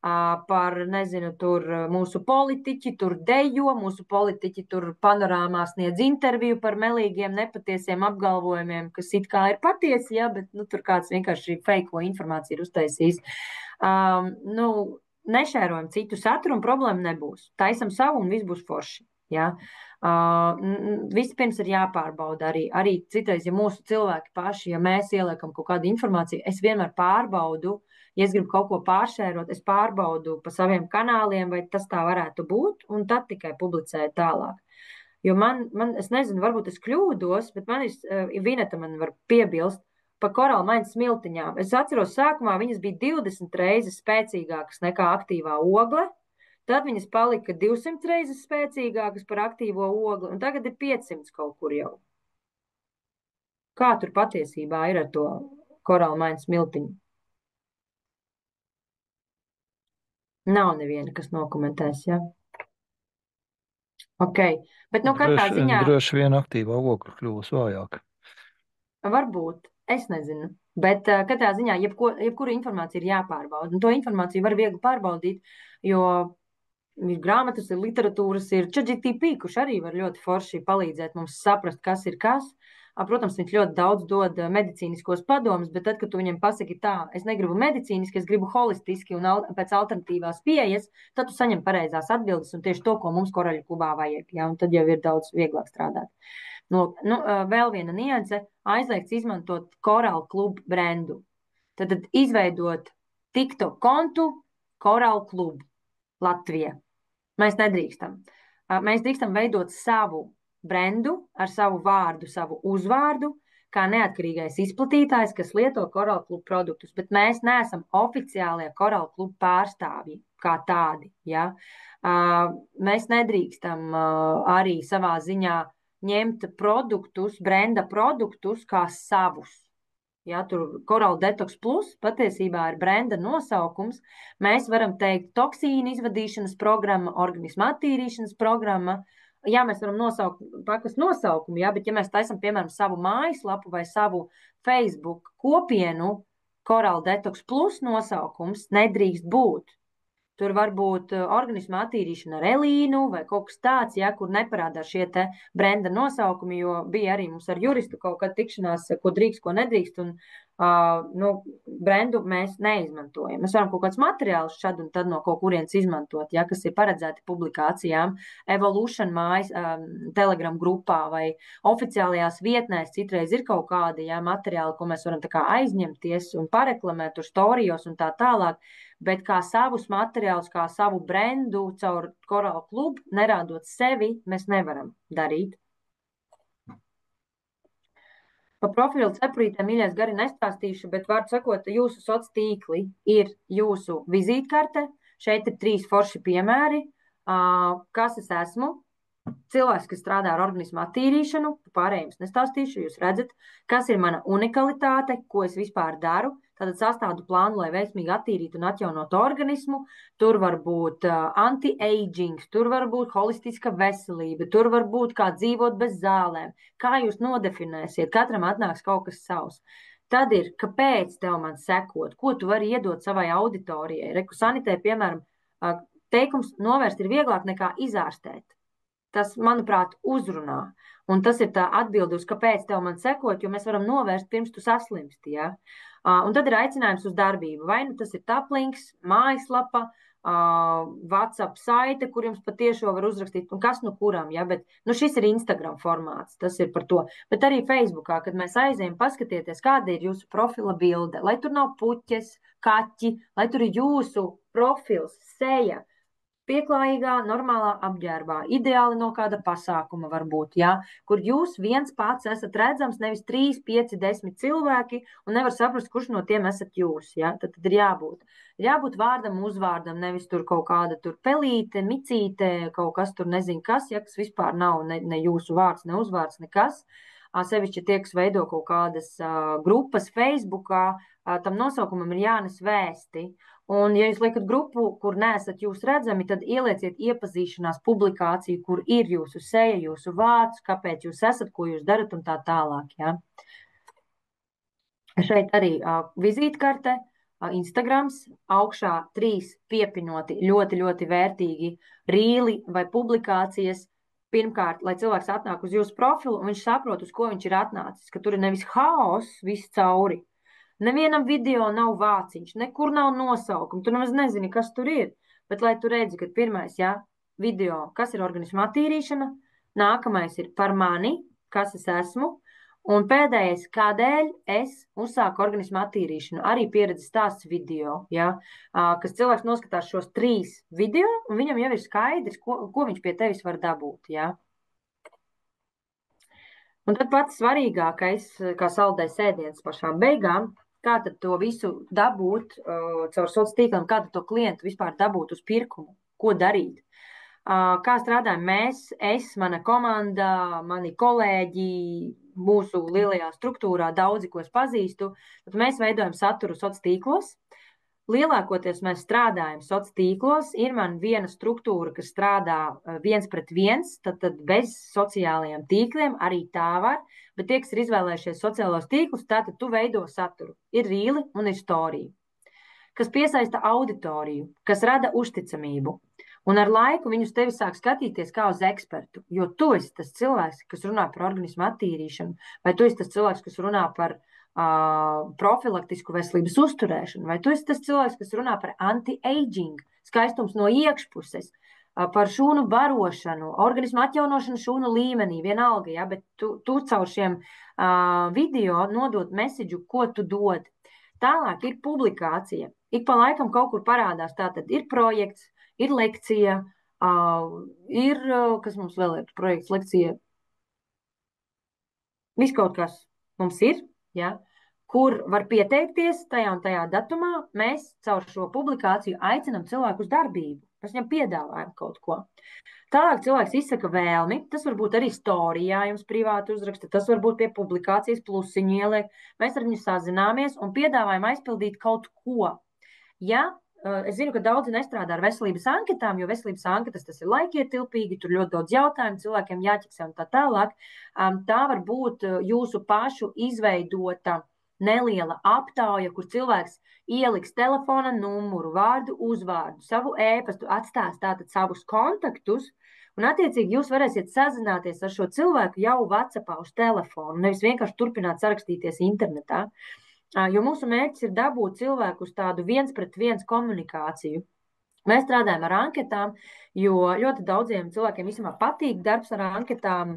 Par, nezinu, tur mūsu politiķi tur dejo, mūsu politiķi tur panorāmā sniedz interviju par melīgiem, nepatiesiem apgalvojumiem, kas it kā ir patiesi, ja, bet tur kāds vienkārši feiko informāciju ir uztaisījis. Nešērojam citu saturu un problēma nebūs. Taisam savu un viss būs forši. Ja? Vispirms ir jāpārbauda arī citreiz, ja mūsu cilvēki paši, ja mēs ieliekam kaut kādu informāciju, es vienmēr pārbaudu, ja es gribu kaut ko pāršērot, es pārbaudu pa saviem kanāliem, vai tas tā varētu būt, un tad tikai publicēju tālāk. Jo es nezinu, varbūt es kļūdos, bet Vineta man var piebilst par korālmaiņas smiltiņām. Es atceros, sākumā viņas bija 20 reizes spēcīgākas nekā aktīvā ogle, tad viņas palika 200 reizes spēcīgākas par aktīvo ogli, un tagad ir 500 kaut kur jau. Kā tur patiesībā ir ar to korālmaiņas smiltiņu? Nav neviena, kas nokomentēs, ja? Ok, bet katrā ziņā... Droši vien aktīvā ogla kļūs vājāk. Varbūt, es nezinu, bet katrā ziņā jebkura informācija ir jāpārbauda, un to informāciju var viegli pārbaudīt, jo ir grāmatas, ir literatūras, ir ChatGPT, kurš arī var ļoti forši palīdzēt mums saprast, kas ir kas. Protams, viņš ļoti daudz dod medicīniskos padomus, bet tad, kad tu viņam pasaki tā, es negribu medicīniski, es gribu holistiski un pēc alternatīvās pieejas, tad tu saņem pareizās atbildes un tieši to, ko mums Koraļu klubā vajag, ja, un tad jau ir daudz vieglāk strādāt. Vēl viena nianse, aizliegts izmantot Koraļu klubu brendu. Tad izveidot TikTok kontu Koraļu klubu Latvija. Mēs nedrīkstam. Mēs drīkstam veidot savu brendu ar savu vārdu, savu uzvārdu, kā neatkarīgais izplatītājs, kas lieto Koraļu klubu produktus, bet mēs neesam oficiālie Koraļu klubu pārstāvji kā tādi. Ja? Mēs nedrīkstam arī savā ziņā ņemt produktus, brenda produktus kā savus. Ja, tur Koraļu Detox Plus patiesībā ir brenda nosaukums. Mēs varam teikt toksīnu izvadīšanas programma, organisma attīrīšanas programma. Jā, mēs varam nosaukt pakas nosaukumu, jā, bet ja mēs taisam, piemēram, savu mājaslapu vai savu Facebook kopienu, Koraļu Detox Plus nosaukums nedrīkst būt. Tur var būt organisma attīrīšana ar Elīnu vai kaut kas tāds, ja, kur neparādās šie te brenda nosaukumi, jo bija arī mums ar juristu kaut kad tikšanās, ko drīkst, ko nedrīkst, un Brendu mēs neizmantojam. Mēs varam kaut kādus materiālus šad un tad no kaut kurienes izmantot, ja, kas ir paredzēti publikācijām, Evolution mājas, Telegram grupā vai oficiālajās vietnēs. Citreiz ir kaut kādi materiāli, ko mēs varam tā kā aizņemties un pareklamēt tur storijos un tā tālāk, bet kā savus materiālus, kā savu brendu caur Coral klubu, nerādot sevi, mēs nevaram darīt. Pa profilu cepurītēm, mīļais, gari nestāstīšu, bet vārdu sakot, jūsu soc tīkli ir jūsu vizītkarte. Šeit ir 3 forši piemēri. Kas es esmu? Cilvēks, kas strādā ar organismu attīrīšanu, pārējiem nestāstīšu, jūs redzat, kas ir mana unikalitāte, ko es vispār daru. Tātad sastādu plānu, lai veiksmīgi attīrītu un atjaunotu organismu. Tur var būt anti-aging, tur var būt holistiska veselība, tur var būt kā dzīvot bez zālēm. Kā jūs nodefinēsiet? Katram atnāks kaut kas savs. Tad ir, kāpēc tev man sekot? Ko tu vari iedot savai auditorijai? Reku sanitē, piemēram, teikums novērst ir vieglāk nekā izārstēt. Tas, manuprāt, uzrunā. Un tas ir tā atbildi uz, kāpēc tev man sekot, jo mēs varam novērst pirms tu saslimsti, ja? Un tad ir aicinājums uz darbību. Vai nu tas ir taplinks, mājaslapa, WhatsApp saite, kur jums patiešo var uzrakstīt, un kas nu kuram, ja? Bet šis ir Instagram formāts, tas ir par to. Bet arī Facebookā, kad mēs aizējam, paskatieties, kāda ir jūsu profila bilde, lai tur nav puķes, kaķi, lai tur ir jūsu profils, seja, pieklājīgā, normālā apģērbā, ideāli no kāda pasākuma varbūt, ja? Kur jūs viens pats esat redzams, nevis 3, 5, 10 cilvēki, un nevar saprast, kurš no tiem esat jūs, ja? Tad ir jābūt. Ir jābūt vārdam, uzvārdam, nevis tur kaut kāda tur pelīte, micīte, kaut kas tur nezinu kas, ja, kas vispār nav ne jūsu vārds, ne uzvārds, nekas. Sevišķi tie, kas veido kaut kādas grupas Facebookā, tam nosaukumam ir jānes vēsti. Un, ja jūs liekat grupu, kur neesat jūs redzami, tad ielieciet iepazīšanās publikāciju, kur ir jūsu seja, jūsu vārds, kāpēc jūs esat, ko jūs darat un tā tālāk. Ja? Šeit arī vizītkarte, Instagrams, augšā 3 piepinoti ļoti, ļoti vērtīgi rīli vai publikācijas. Pirmkārt, lai cilvēks atnāk uz jūsu profilu un viņš saprot, uz ko viņš ir atnācis, ka tur ir nevis haoss viss cauri. Nevienam video nav vāciņš, nekur nav nosaukuma, tu nemaz nezini, kas tur ir. Bet, lai tu redzi, ka pirmais, video, kas ir organismu attīrīšana, nākamais ir par mani, kas es esmu, un pēdējais, kādēļ es uzsāku organismu attīrīšanu, arī pieredzes stāsts video, kas cilvēks noskatās šos 3 video, un viņam jau ir skaidrs, ko viņš pie tevis var dabūt, Un tad pats svarīgākais, kā saldais ēdiens pašām beigām, kā tad to visu dabūt caur sociāliem tīkliem, kā tad to klientu vispār dabūt uz pirkumu, ko darīt. Kā strādājam mēs, mana komanda, mani kolēģi, mūsu lielajā struktūrā, daudzi, ko es pazīstu, tad mēs veidojam saturu sociālos tīklos. Lielākoties mēs strādājam sociālos tīklos, ir man viena struktūra, kas strādā 1-pret-1, tad bez sociālajiem tīkliem, arī tā var, bet tie, kas ir izvēlējušies sociālos tīklus, tātad tu veido saturu. Ir rīli un ir storija, kas piesaista auditoriju, kas rada uzticamību. Un ar laiku viņus tevi sāk skatīties kā uz ekspertu, jo tu esi tas cilvēks, kas runā par organismu attīrīšanu, vai tu esi tas cilvēks, kas runā par profilaktisku veselības uzturēšanu, vai tu esi tas cilvēks, kas runā par anti-aging, skaistums no iekšpuses, par šūnu barošanu, organismu atjaunošanu šūnu līmenī, vienalga, bet tu caur šiem video nodot mesidžu, ko tu dod. Tālāk ir publikācija. Ik pa laikam kaut kur parādās, tātad ir projekts, ir lekcija, ir, kas mums vēl ir, projekts, lekcija, viss kaut kas mums ir, kur var pieteikties tajā un tajā datumā, mēs caur šo publikāciju aicinām cilvēku uz darbību. Mēs viņam piedāvājam kaut ko. Tālāk cilvēks izsaka vēlmi, tas var būt arī storijā, jums privāti uzraksta, tas var būt pie publikācijas plusiņu ieliek. Mēs ar viņu sazināmies un piedāvājam aizpildīt kaut ko. Es zinu, ka daudzi nestrādā ar veselības anketām, jo veselības anketas tas ir laikietilpīgi, tur ļoti daudz jautājumu, cilvēkiem jāķiksē un tā tālāk. Tā var būt jūsu pašu izveidota neliela aptauja, kur cilvēks ieliks telefona numuru, vārdu, uzvārdu, savu ēpastu, atstās tātad savus kontaktus, un attiecīgi jūs varēsiet sazināties ar šo cilvēku jau WhatsAppā uz telefonu, nevis vienkārši turpināt sarakstīties internetā. jo mūsu mērķis ir dabūt cilvēku uz tādu 1-pret-1 komunikāciju. Mēs strādājam ar anketām, jo ļoti daudziem cilvēkiem vismaz patīk darbs ar anketām,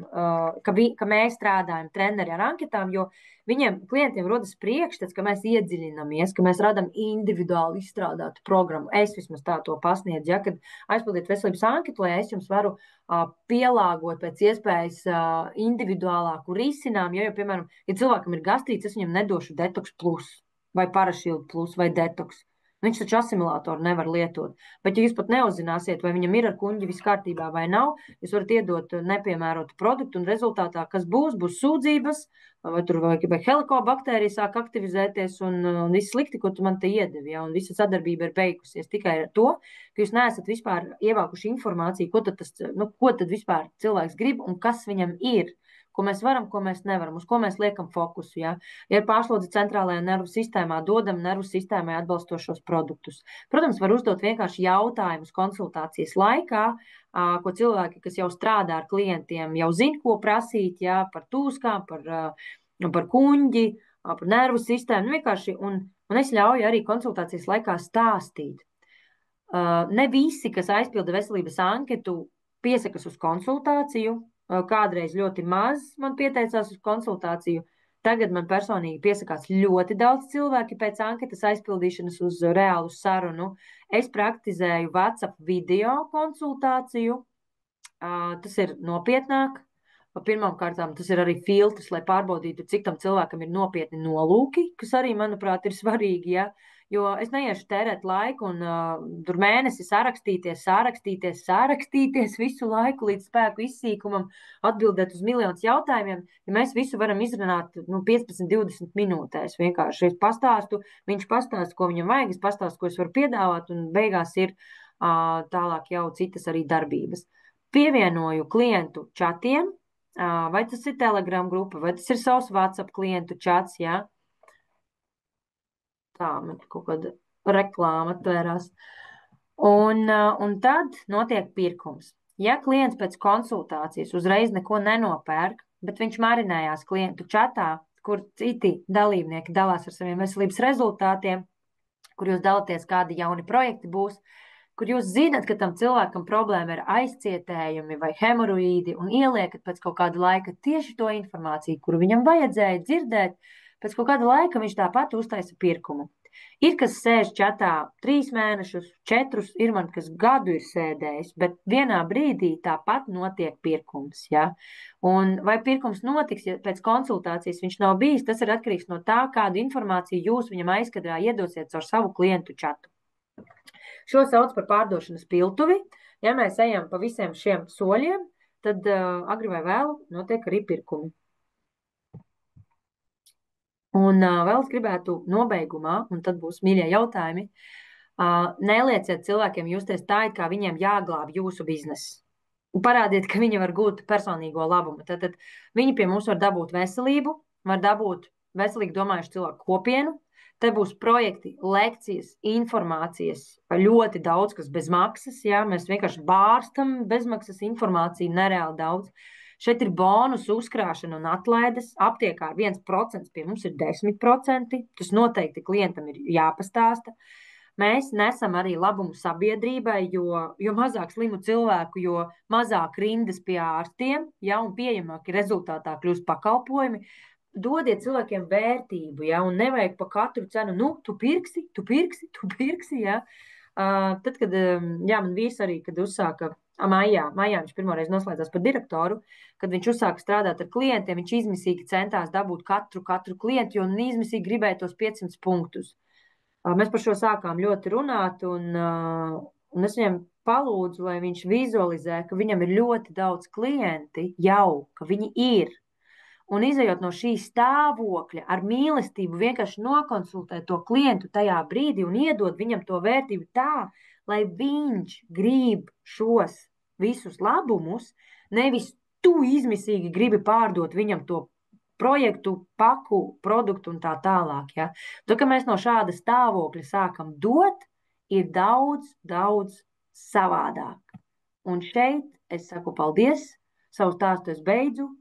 ka mēs strādājam treneri ar anketām, jo klientiem rodas priekšstats, ka mēs iedziļinamies, ka mēs radam individuāli izstrādātu programmu. Es vismaz tā to pasniedzu, ja, kad aizpildiet veselības anketu, lai es jums varu pielāgot pēc iespējas individuālāku risinājumu, jo, piemēram, ja cilvēkam ir gastrīts, es viņam nedošu detoks plus vai parašildu plus vai detoks. Viņš taču asimilātoru nevar lietot. Bet, ja jūs pat neuzzināsiet, vai viņam ir ar kuņģi viss kārtībā vai nav, jūs varat iedot nepiemērotu produktu, un rezultātā, kas būs sūdzības, vai helikobakterija sāk aktivizēties, un viss slikti, ko tu man te iedevi, ja, un visa sadarbība ir beigusies tikai ar to, ka jūs neesat vispār ievākuši informāciju, ko tad vispār cilvēks grib un kas viņam ir. Ko mēs varam, ko mēs nevaram, uz ko mēs liekam fokusu. Ja, ja ir pārslodze centrālajā nervu sistēmā, dodam nervu sistēmai atbalstošos produktus. Protams, var uzdot vienkārši jautājumus konsultācijas laikā, ko cilvēki, kas jau strādā ar klientiem, jau zina, ko prasīt, ja, par tūskām, par kuņģi, par nervu sistēmu. Vienkārši, un es ļauju arī konsultācijas laikā stāstīt. Ne visi, kas aizpilda veselības anketu, piesakas uz konsultāciju. Kādreiz ļoti maz man pieteicās uz konsultāciju. Tagad man personīgi piesakās ļoti daudz cilvēki pēc anketas aizpildīšanas uz reālu sarunu. Es praktizēju WhatsApp video konsultāciju. Tas ir nopietnāk. Pirmkārtām tas ir arī filtrs, lai pārbaudītu, cik tam cilvēkam ir nopietni nolūki, kas arī, manuprāt, ir svarīgi, ja. Jo es neiešu tērēt laiku un tur mēnesi sārakstīties visu laiku līdz spēku izsīkumam, atbildēt uz miljonus jautājumiem, ja mēs visu varam izrunāt 15-20 minūtēs. Vienkārši es pastāstu, viņš pastāsta, ko viņam vajag, es pastāstu, ko es varu piedāvāt, un beigās ir tālāk jau citas arī darbības. Pievienoju klientu čatiem, vai tas ir Telegram grupa, vai tas ir savs WhatsApp klientu čats, jā. Tā, man kaut kāda reklāma atvērās. Un tad notiek pirkums. Ja klients pēc konsultācijas uzreiz neko nenopērk, bet viņš marinējās klientu čatā, kur citi dalībnieki dalās ar saviem veselības rezultātiem, kur jūs dalaties, kādi jauni projekti būs, kur jūs zinat, ka tam cilvēkam problēma ir aizcietējumi vai hemoroīdi, un ieliekat pēc kaut kāda laika tieši to informāciju, kuru viņam vajadzēja dzirdēt, pēc kaut kāda laika viņš tāpat uztaisa pirkumu. Ir, kas sēž čatā 3 mēnešus, 4, ir man, kas gadu ir sēdējis, bet vienā brīdī tāpat notiek pirkums. Ja? Un vai pirkums notiks, ja pēc konsultācijas viņš nav bijis, tas ir atkarīgs no tā, kādu informāciju jūs viņam aizkadrā iedosiet caur savu klientu čatu. Šo sauc par pārdošanas piltuvi. Ja mēs ejam pa visiem šiem soļiem, tad agri vai vēlu notiek arī pirkumi. Un vēl es gribētu nobeigumā, un tad būs mīļie jautājumi, nelieciet cilvēkiem justies tā, it kā viņiem jāglāb jūsu bizness. Parādiet, ka viņi var gūt personīgo labumu. Tad viņi pie mums var dabūt veselību, var dabūt veselīgi domājušu cilvēku kopienu. Te būs projekti, lekcijas, informācijas, ļoti daudz, kas bez maksas. Ja? Mēs vienkārši bārstam bezmaksas informāciju nereāli daudz. Šeit ir bonus uzkrāšana un atlaides. Aptiekā ar 1%, pie mums ir 10%. Tas noteikti klientam ir jāpastāsta. Mēs nesam arī labumu sabiedrībai, jo mazāk slimu cilvēku, jo mazāk rindas pie ārstiem, ja, un pieejamāki rezultātā kļūst pakalpojumi. Dodiet cilvēkiem vērtību, ja, un nevajag pa katru cenu, tu pirksi, ja. Tad, kad, man vīrs arī, kad uzsāka maijā viņš pirmoreiz noslēdzās par direktoru, kad viņš uzsāka strādāt ar klientiem, viņš izmisīgi centās dabūt katru klientu, jo izmisīgi gribēja tos 500 punktus. Mēs par šo sākām ļoti runāt, un es viņam palūdzu, lai viņš vizualizē, ka viņam ir ļoti daudz klienti jau, ka viņi ir. Un izejot no šī stāvokļa ar mīlestību vienkārši nokonsultēt to klientu tajā brīdī un iedot viņam to vērtību tā, lai viņš grib šos visus labumus, nevis tu izmisīgi gribi pārdot viņam to projektu, paku, produktu un tā tālāk. Ja? To, ka mēs no šāda stāvokļa sākam dot, ir daudz savādāk. Un šeit es saku paldies, savu stāstu es beidzu.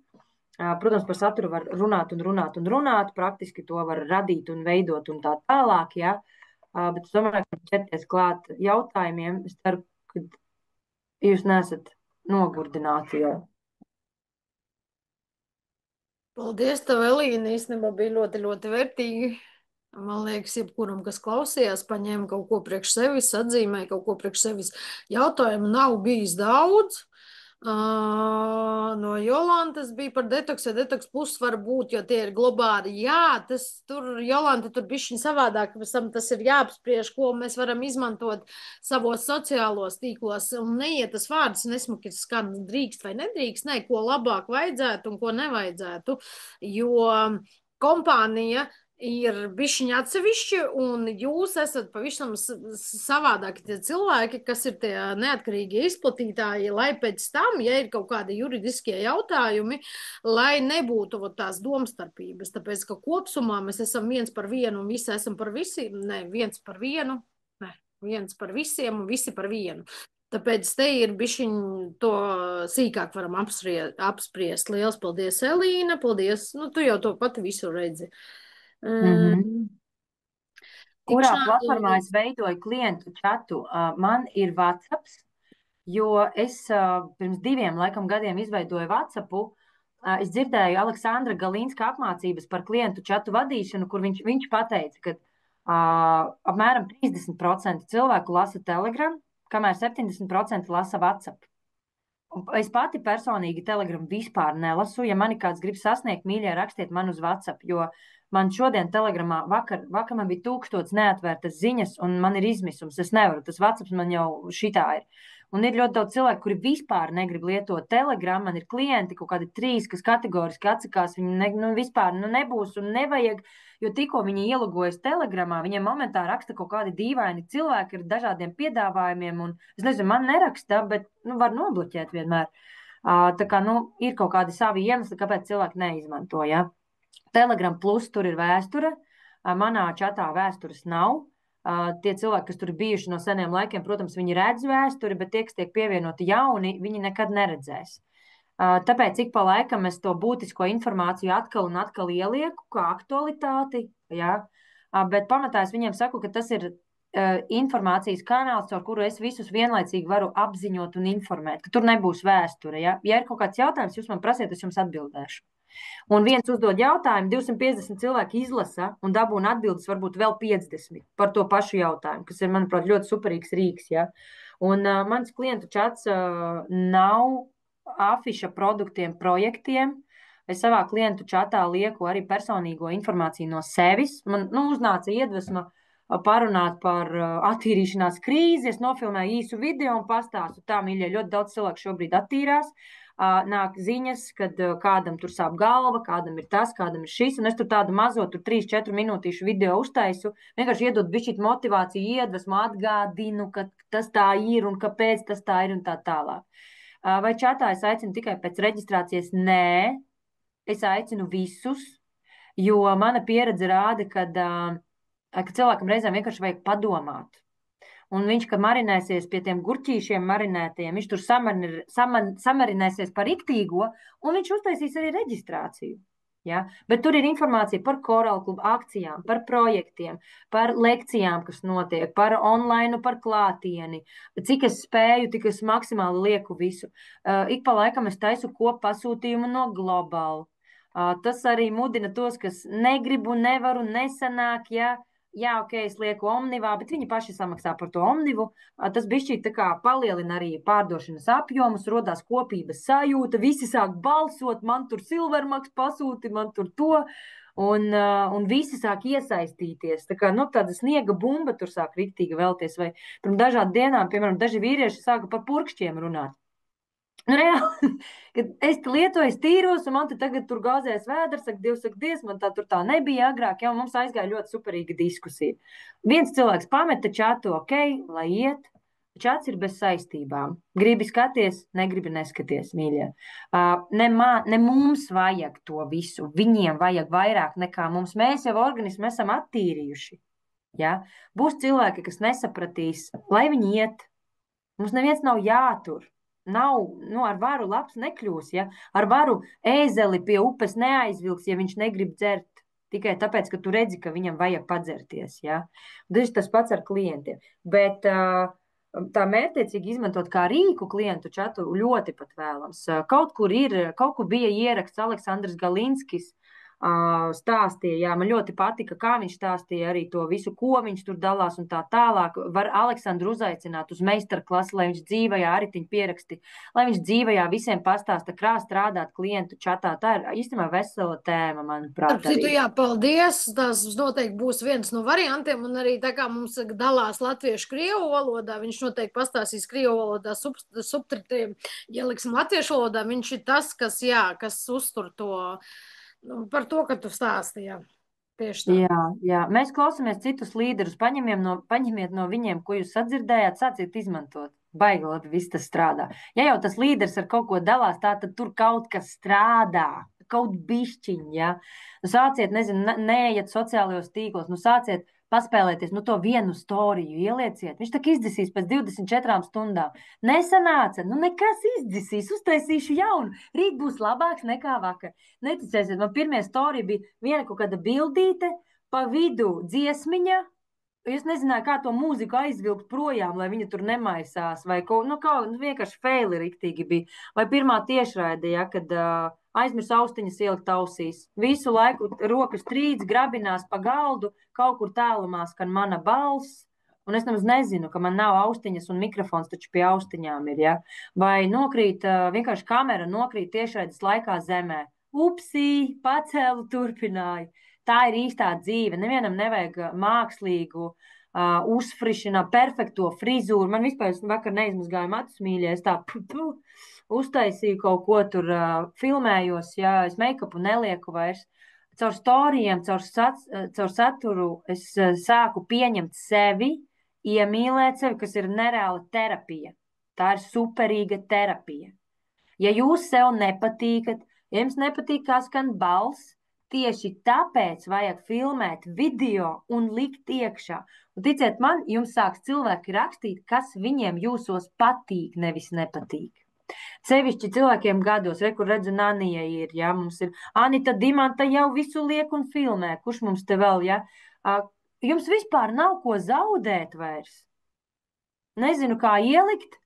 Protams, par saturu var runāt un runāt un runāt, praktiski to var radīt un veidot un tā tālāk, ja? Bet es domāju, ka ķerties klāt jautājumiem, es ceru, ka jūs nesat nogurdināti jau. Paldies, tev, Elīna, īstenībā bija ļoti, ļoti vērtīgi. Man liekas, jebkuram, kas klausījās, paņēma kaut ko priekš sevis, atzīmēja kaut ko priekš sevis. Jautājumu nav bijis daudz. No Jolantas bija par detoksu, detoks plus var būt, jo tie ir globāli. Jā, tas tur, Jolanta, tur bišķiņ savādāk, tas ir jāapspriež, ko mēs varam izmantot savos sociālos tīklos, un neiet tas vārds nesmuki skan drīkst vai nedrīkst, ne, ko labāk vajadzētu un ko nevajadzētu, jo kompānija ir bišķiņi atsevišķi, un jūs esat pavisam savādāki tie cilvēki, kas ir tie neatkarīgie izplatītāji, lai pēc tam, ja ir kaut kādi juridiskie jautājumi, lai nebūtu tās domstarpības, tāpēc, ka kopsumā mēs esam viens par vienu un visi esam par visiem, ne, viens par vienu, ne, viens par visiem un visi par vienu. Tāpēc te ir bišķiņ to sīkāk varam apspriest. Liels paldies, Elīna, paldies, tu jau to pati visu redzi. Kurā platformā es veidoju klientu čatu? Man ir WhatsApp, jo es pirms 2 gadiem izveidoju WhatsAppu. Es dzirdēju Aleksandra Galīnska apmācības par klientu čatu vadīšanu, kur viņš pateica, ka apmēram 30% cilvēku lasa Telegram, kamēr 70% lasa WhatsApp. Es pati personīgi Telegram vispār nelasu. Ja mani kāds grib sasniegt, mīļie, rakstiet man uz WhatsApp, jo man šodien Telegramā vakar man bija 1000 neatvērtas ziņas, un man ir izmisums. Es nevaru, tas WhatsApp man jau šitā ir. Un ir ļoti daudz cilvēku, kuri vispār negrib lietot Telegram. Man ir klienti, kaut kādi 3, kas kategoriski atsakās. Viņi vispār nebūs un nevajag, jo tikko viņi ielogojas Telegramā, viņiem momentā raksta kaut kādi dīvaini cilvēki ar dažādiem piedāvājumiem. Un, es nezinu, man neraksta, bet var nobloķēt vienmēr. Tā kā ir kaut kādi savi iemesli, kāpēc cilvēki neizmanto. Ja? Telegram plus tur ir vēsture. Manā čatā vēstures nav. Tie cilvēki, kas tur ir bijuši no seniem laikiem, protams, viņi redz vēsturi, bet tie, kas tiek pievienoti jauni, viņi nekad neredzēs. Tāpēc ik pa laikam es to būtisko informāciju atkal un atkal ielieku kā aktualitāti, ja? Bet pamatā es viņiem saku, ka tas ir informācijas kanāls, ar kuru es visus vienlaicīgi varu apziņot un informēt, ka tur nebūs vēsture. Ja ir kaut kāds jautājums, jūs man prasiet, es jums atbildēšu. Un viens uzdod jautājumu, 250 cilvēki izlasa un dabūna atbildes varbūt vēl 50 par to pašu jautājumu, kas ir, manuprāt, ļoti superīgs rīks. Ja? Un mans klientu čats nav afiša produktiem, projektiem. Es savā klientu čatā lieku arī personīgo informāciju no sevis. Man uznāca iedvesma parunāt par attīrīšanās krīzi. Es nofilmēju īsu video un pastāstu. Tā, mīļie, ļoti daudz cilvēku šobrīd attīrās. Nāk ziņas, kad kādam tur sāp galva, kādam ir tas, kādam ir šis, un es tur tādu mazo 3-4 minūtīšu video uztaisu, vienkārši iedod bišķīt motivāciju, iedvesmu, atgādinu, ka tas tā ir un kāpēc tas tā ir un tā tālāk. Vai čatā es aicinu tikai pēc reģistrācijas? Nē, es aicinu visus, jo mana pieredze rāda, ka cilvēkam reizēm vienkārši vajag padomāt. Un viņš, kad marinēsies pie tiem gurķīšiem marinētajiem, viņš tur samarinēsies par riktīgo, un viņš uztaisīs arī reģistrāciju. Ja? Bet tur ir informācija par Korāla klubu akcijām, par projektiem, par lekcijām, kas notiek, par online, par klātieni. Cik es spēju, tik es maksimāli lieku visu. Ik pa laikam es taisu kopasūtījumu no Global. Tas arī mudina tos, kas negribu, nevaru, nesanāk, ja. Jā, ok, es lieku Omnivā, bet viņi paši samaksā par to Omnivu. Tas bišķīt tā kā palielina arī pārdošanas apjomus, rodās kopības sajūta, visi sāk balsot, man tur Silvermaks pasūti, man tur to, un visi sāk iesaistīties. Tā kā, tāda sniega bumba tur sāk riktīgi vēlties, vai pirms dažādi dienām, piemēram, daži vīrieši sāka par purkšķiem runāt. Reāli, kad es lietoju, es tīros, un man te tagad tur gāzēs vēders, saka, Dievs, man tā nebija agrāk, ja, un mums aizgāja ļoti superīga diskusija. Viens cilvēks pameta čatu, ok, lai iet, čats ir bez saistībām. Gribi skaties, negribi neskaties, mīļie. Ne mums vajag to visu, viņiem vajag vairāk nekā mums. Mēs jau organismu esam attīrījuši. Ja? Būs cilvēki, kas nesapratīs, lai viņi iet. Mums neviens nav jātur. nav, ar varu labs nekļūs, ja? Ar varu ēzeli pie upes neaizvilks, ja viņš negrib dzert. Tikai tāpēc, ka tu redzi, ka viņam vajag padzerties, ja? Tieši tas pats ar klientiem. Bet tā mērķtiecīgi izmantot kā rīku klientu čatu ļoti pat vēlams. Kaut kur bija ieraksts Aleksandrs Galinskis, stāstīja, jā, man ļoti patika, kā viņš stāstīja arī to visu, ko viņš tur dalās un tā tālāk. Var Aleksandru uzaicināt uz meistarklasi, lai viņš dzīvajā aritiņu pieraksti, lai viņš dzīvajā visiem pastāsta, kā strādāt klientu čatā. Tā ir īstenībā vesela tēma, manuprāt. Jā, paldies. Tas noteikti būs viens no variantiem, un arī tā kā mums dalās latviešu krievu valodā, viņš noteikti pastāstīs krievu valodā subtitriem. Ja liksim latviešu valodā, viņš ir tas, kas uztur to. Par to, ka tu stāstīji. Tieši tā. Jā. Mēs klausāmies citus līderus. Paņemiet no viņiem, ko jūs sadzirdējāt, sāciet izmantot. Baigi labi, viss tas strādā. Ja jau tas līderis ar kaut ko dalās, tad tur kaut kas strādā. Kaut bišķiņ, ja. Sāciet, neejiet sociālajos tīklos, sāciet paspēlēties, to vienu storiju ielieciet. Viņš tak izdzisīs pēc 24 stundām. Nesanāca, nekas izdzisīs, uztaisīšu jaunu. Rīt būs labāks nekā vakar. Neticēsiet, man pirmie storija bija viena kaut kāda bildīte, pa vidu dziesmiņa. Es nezināju, kā to mūziku aizvilkt projām, lai viņa tur nemaisās, vai vienkārši feili riktīgi bija. Vai pirmā tiešraide, ja, kad aizmirs austiņas ielikt ausīs. Visu laiku rokas trīc, grabinās pa galdu, kaut kur tālumā skan mana balss, un es nemaz nezinu, ka man nav austiņas un mikrofons taču pie austiņām ir, ja. Vai nokrīt, vienkārši kamera nokrīt tiešraides laikā zemē. Upsī, pacēlu, turpināju. Tā ir īstā dzīve. Nevienam nevajag mākslīgu, uzfrišināt, perfekto frizūru. Man vispār vakar neizmazgāju matus, mīļie. Es tā uztaisīju kaut ko tur, filmējos, jā, es make-upu nelieku vairs. Caur storijiem, caur saturu es sāku pieņemt sevi, iemīlēt sevi, kas ir nereāla terapija. Tā ir superīga terapija. Ja jūs sev nepatīkat, ja jums nepatīk, kā skan balss, tieši tāpēc vajag filmēt video un likt iekšā. Un ticiet man, jums sāks cilvēki rakstīt, kas viņiem jūsos patīk, nevis nepatīk. Sevišķi cilvēkiem gados, kur redzu Nanija ir, ja, mums ir Anita Dimanta jau visu liek un filmē, kurš mums te vēl, ja. Jums vispār nav ko zaudēt vairs. Nezinu, kā ielikt,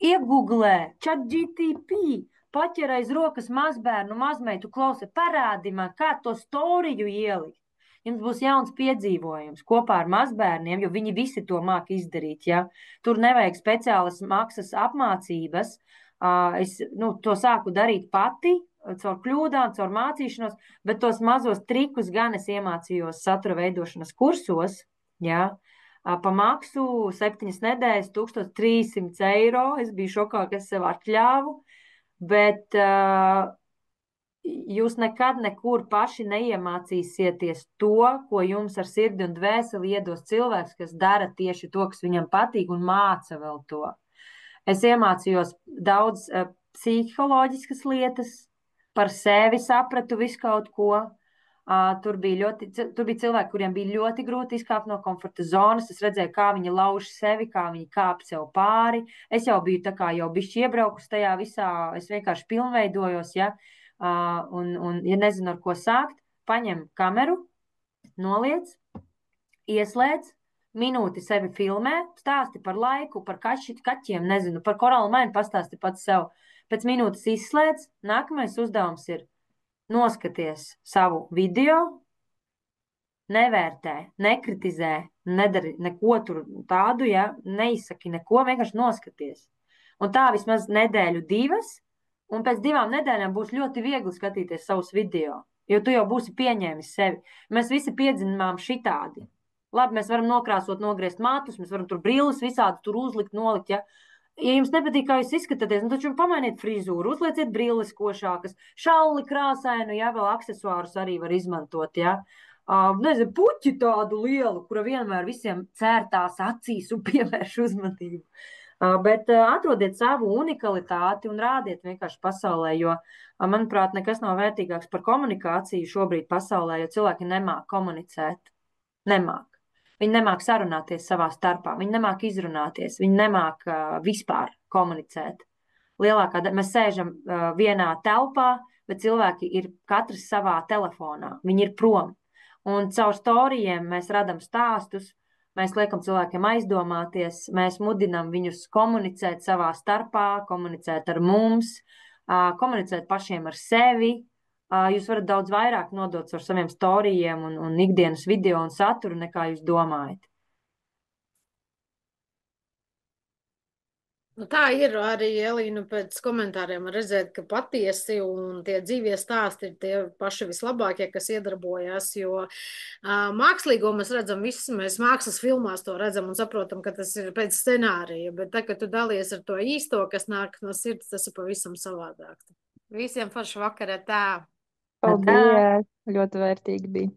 iegooglē, ChatGPT. Paķer aiz rokas mazbērnu, mazmeitu, klausa, parādi man, kā to storiju ielikt. Jums būs jauns piedzīvojums kopā ar mazbērniem, jo viņi visi to māk izdarīt, ja. Tur nevajag speciālas maksas apmācības. Es to sāku darīt pati, caur kļūdām, caur mācīšanos, bet tos mazos trikus gan es iemācījos satura veidošanas kursos, ja. Pa maksu 7 nedēļas, 1300 eiro. Es biju šokā, ka es sev atļāvu. Bet jūs nekad nekur paši neiemācīsieties to, ko jums ar sirdi un dvēseli iedos cilvēks, kas dara tieši to, kas viņam patīk un māca vēl to. Es iemācījos daudz psiholoģiskas lietas, par sevi sapratu visu kaut ko. Tur bija cilvēki, kuriem bija ļoti grūti izkāpt no komforta zonas. Es redzēju, kā viņi lauž sevi, kā viņi kāp sev pāri. Es jau biju tā kā jau bišķi iebraukus tajā visā, es vienkārši pilnveidojos, ja. Un ja nezinu, ar ko sākt, paņem kameru, noliec, ieslēdz, minūti sevi filmē, stāsti par laiku, par kaķiem, nezinu, par korālu mainu pastāsti pats sev. Pēc minūtes izslēdz, nākamais uzdevums ir noskaties savu video, nevērtē, nekritizē, nedari neko tur tādu, ja, neizsaki neko, vienkārši noskaties. Un tā vismaz nedēļu 2, un pēc 2 nedēļām būs ļoti viegli skatīties savus video, jo tu jau būsi pieņēmis sevi. Mēs visi piedzimām šitādi. Labi, mēs varam nokrāsot, nogriezt matus, mēs varam tur brilles visādi tur uzlikt, nolikt, ja. Ja jums nepatīk, kā jūs izskatāties, taču pamainiet frizūru, uzlieciet brilles košākas, šalli krāsainu, ja, vēl aksesuārus arī var izmantot, ja. Nezinu, puķi tādu lielu, kura vienmēr visiem cērtās acīs un pievērš uzmanību. Bet atrodiet savu unikalitāti un rādiet vienkārši pasaulē, jo, manuprāt, nekas nav vērtīgāks par komunikāciju šobrīd pasaulē, jo cilvēki nemāk komunicēt. Nemāk. Viņi nemāk sarunāties savā starpā, viņi nemāk izrunāties, viņi nemāk vispār komunicēt. lielākā daļa, mēs sēžam vienā telpā, bet cilvēki ir katrs savā telefonā. Viņi ir prom. Un caur storijiem mēs radam stāstus, mēs liekam cilvēkiem aizdomāties, mēs mudinam viņus komunicēt savā starpā, komunicēt ar mums, komunicēt pašiem ar sevi. Jūs varat daudz vairāk nodot ar saviem storijiem un ikdienas video un saturu, nekā jūs domājat. Nu, tā ir arī, Elīna, pēc komentāriem redzēt, ka patiesi un tie dzīvie stāsti ir tie paši vislabākie, kas iedarbojas, jo mākslīgo mēs redzam visu, mēs mākslas filmās to redzam un saprotam, ka tas ir pēc scenārija, bet tā, ka tu dalies ar to īsto, kas nāk no sirds, tas ir pavisam savādāk. Visiem forši vakarā tā. Paldies! Ļoti vērtīgi bija.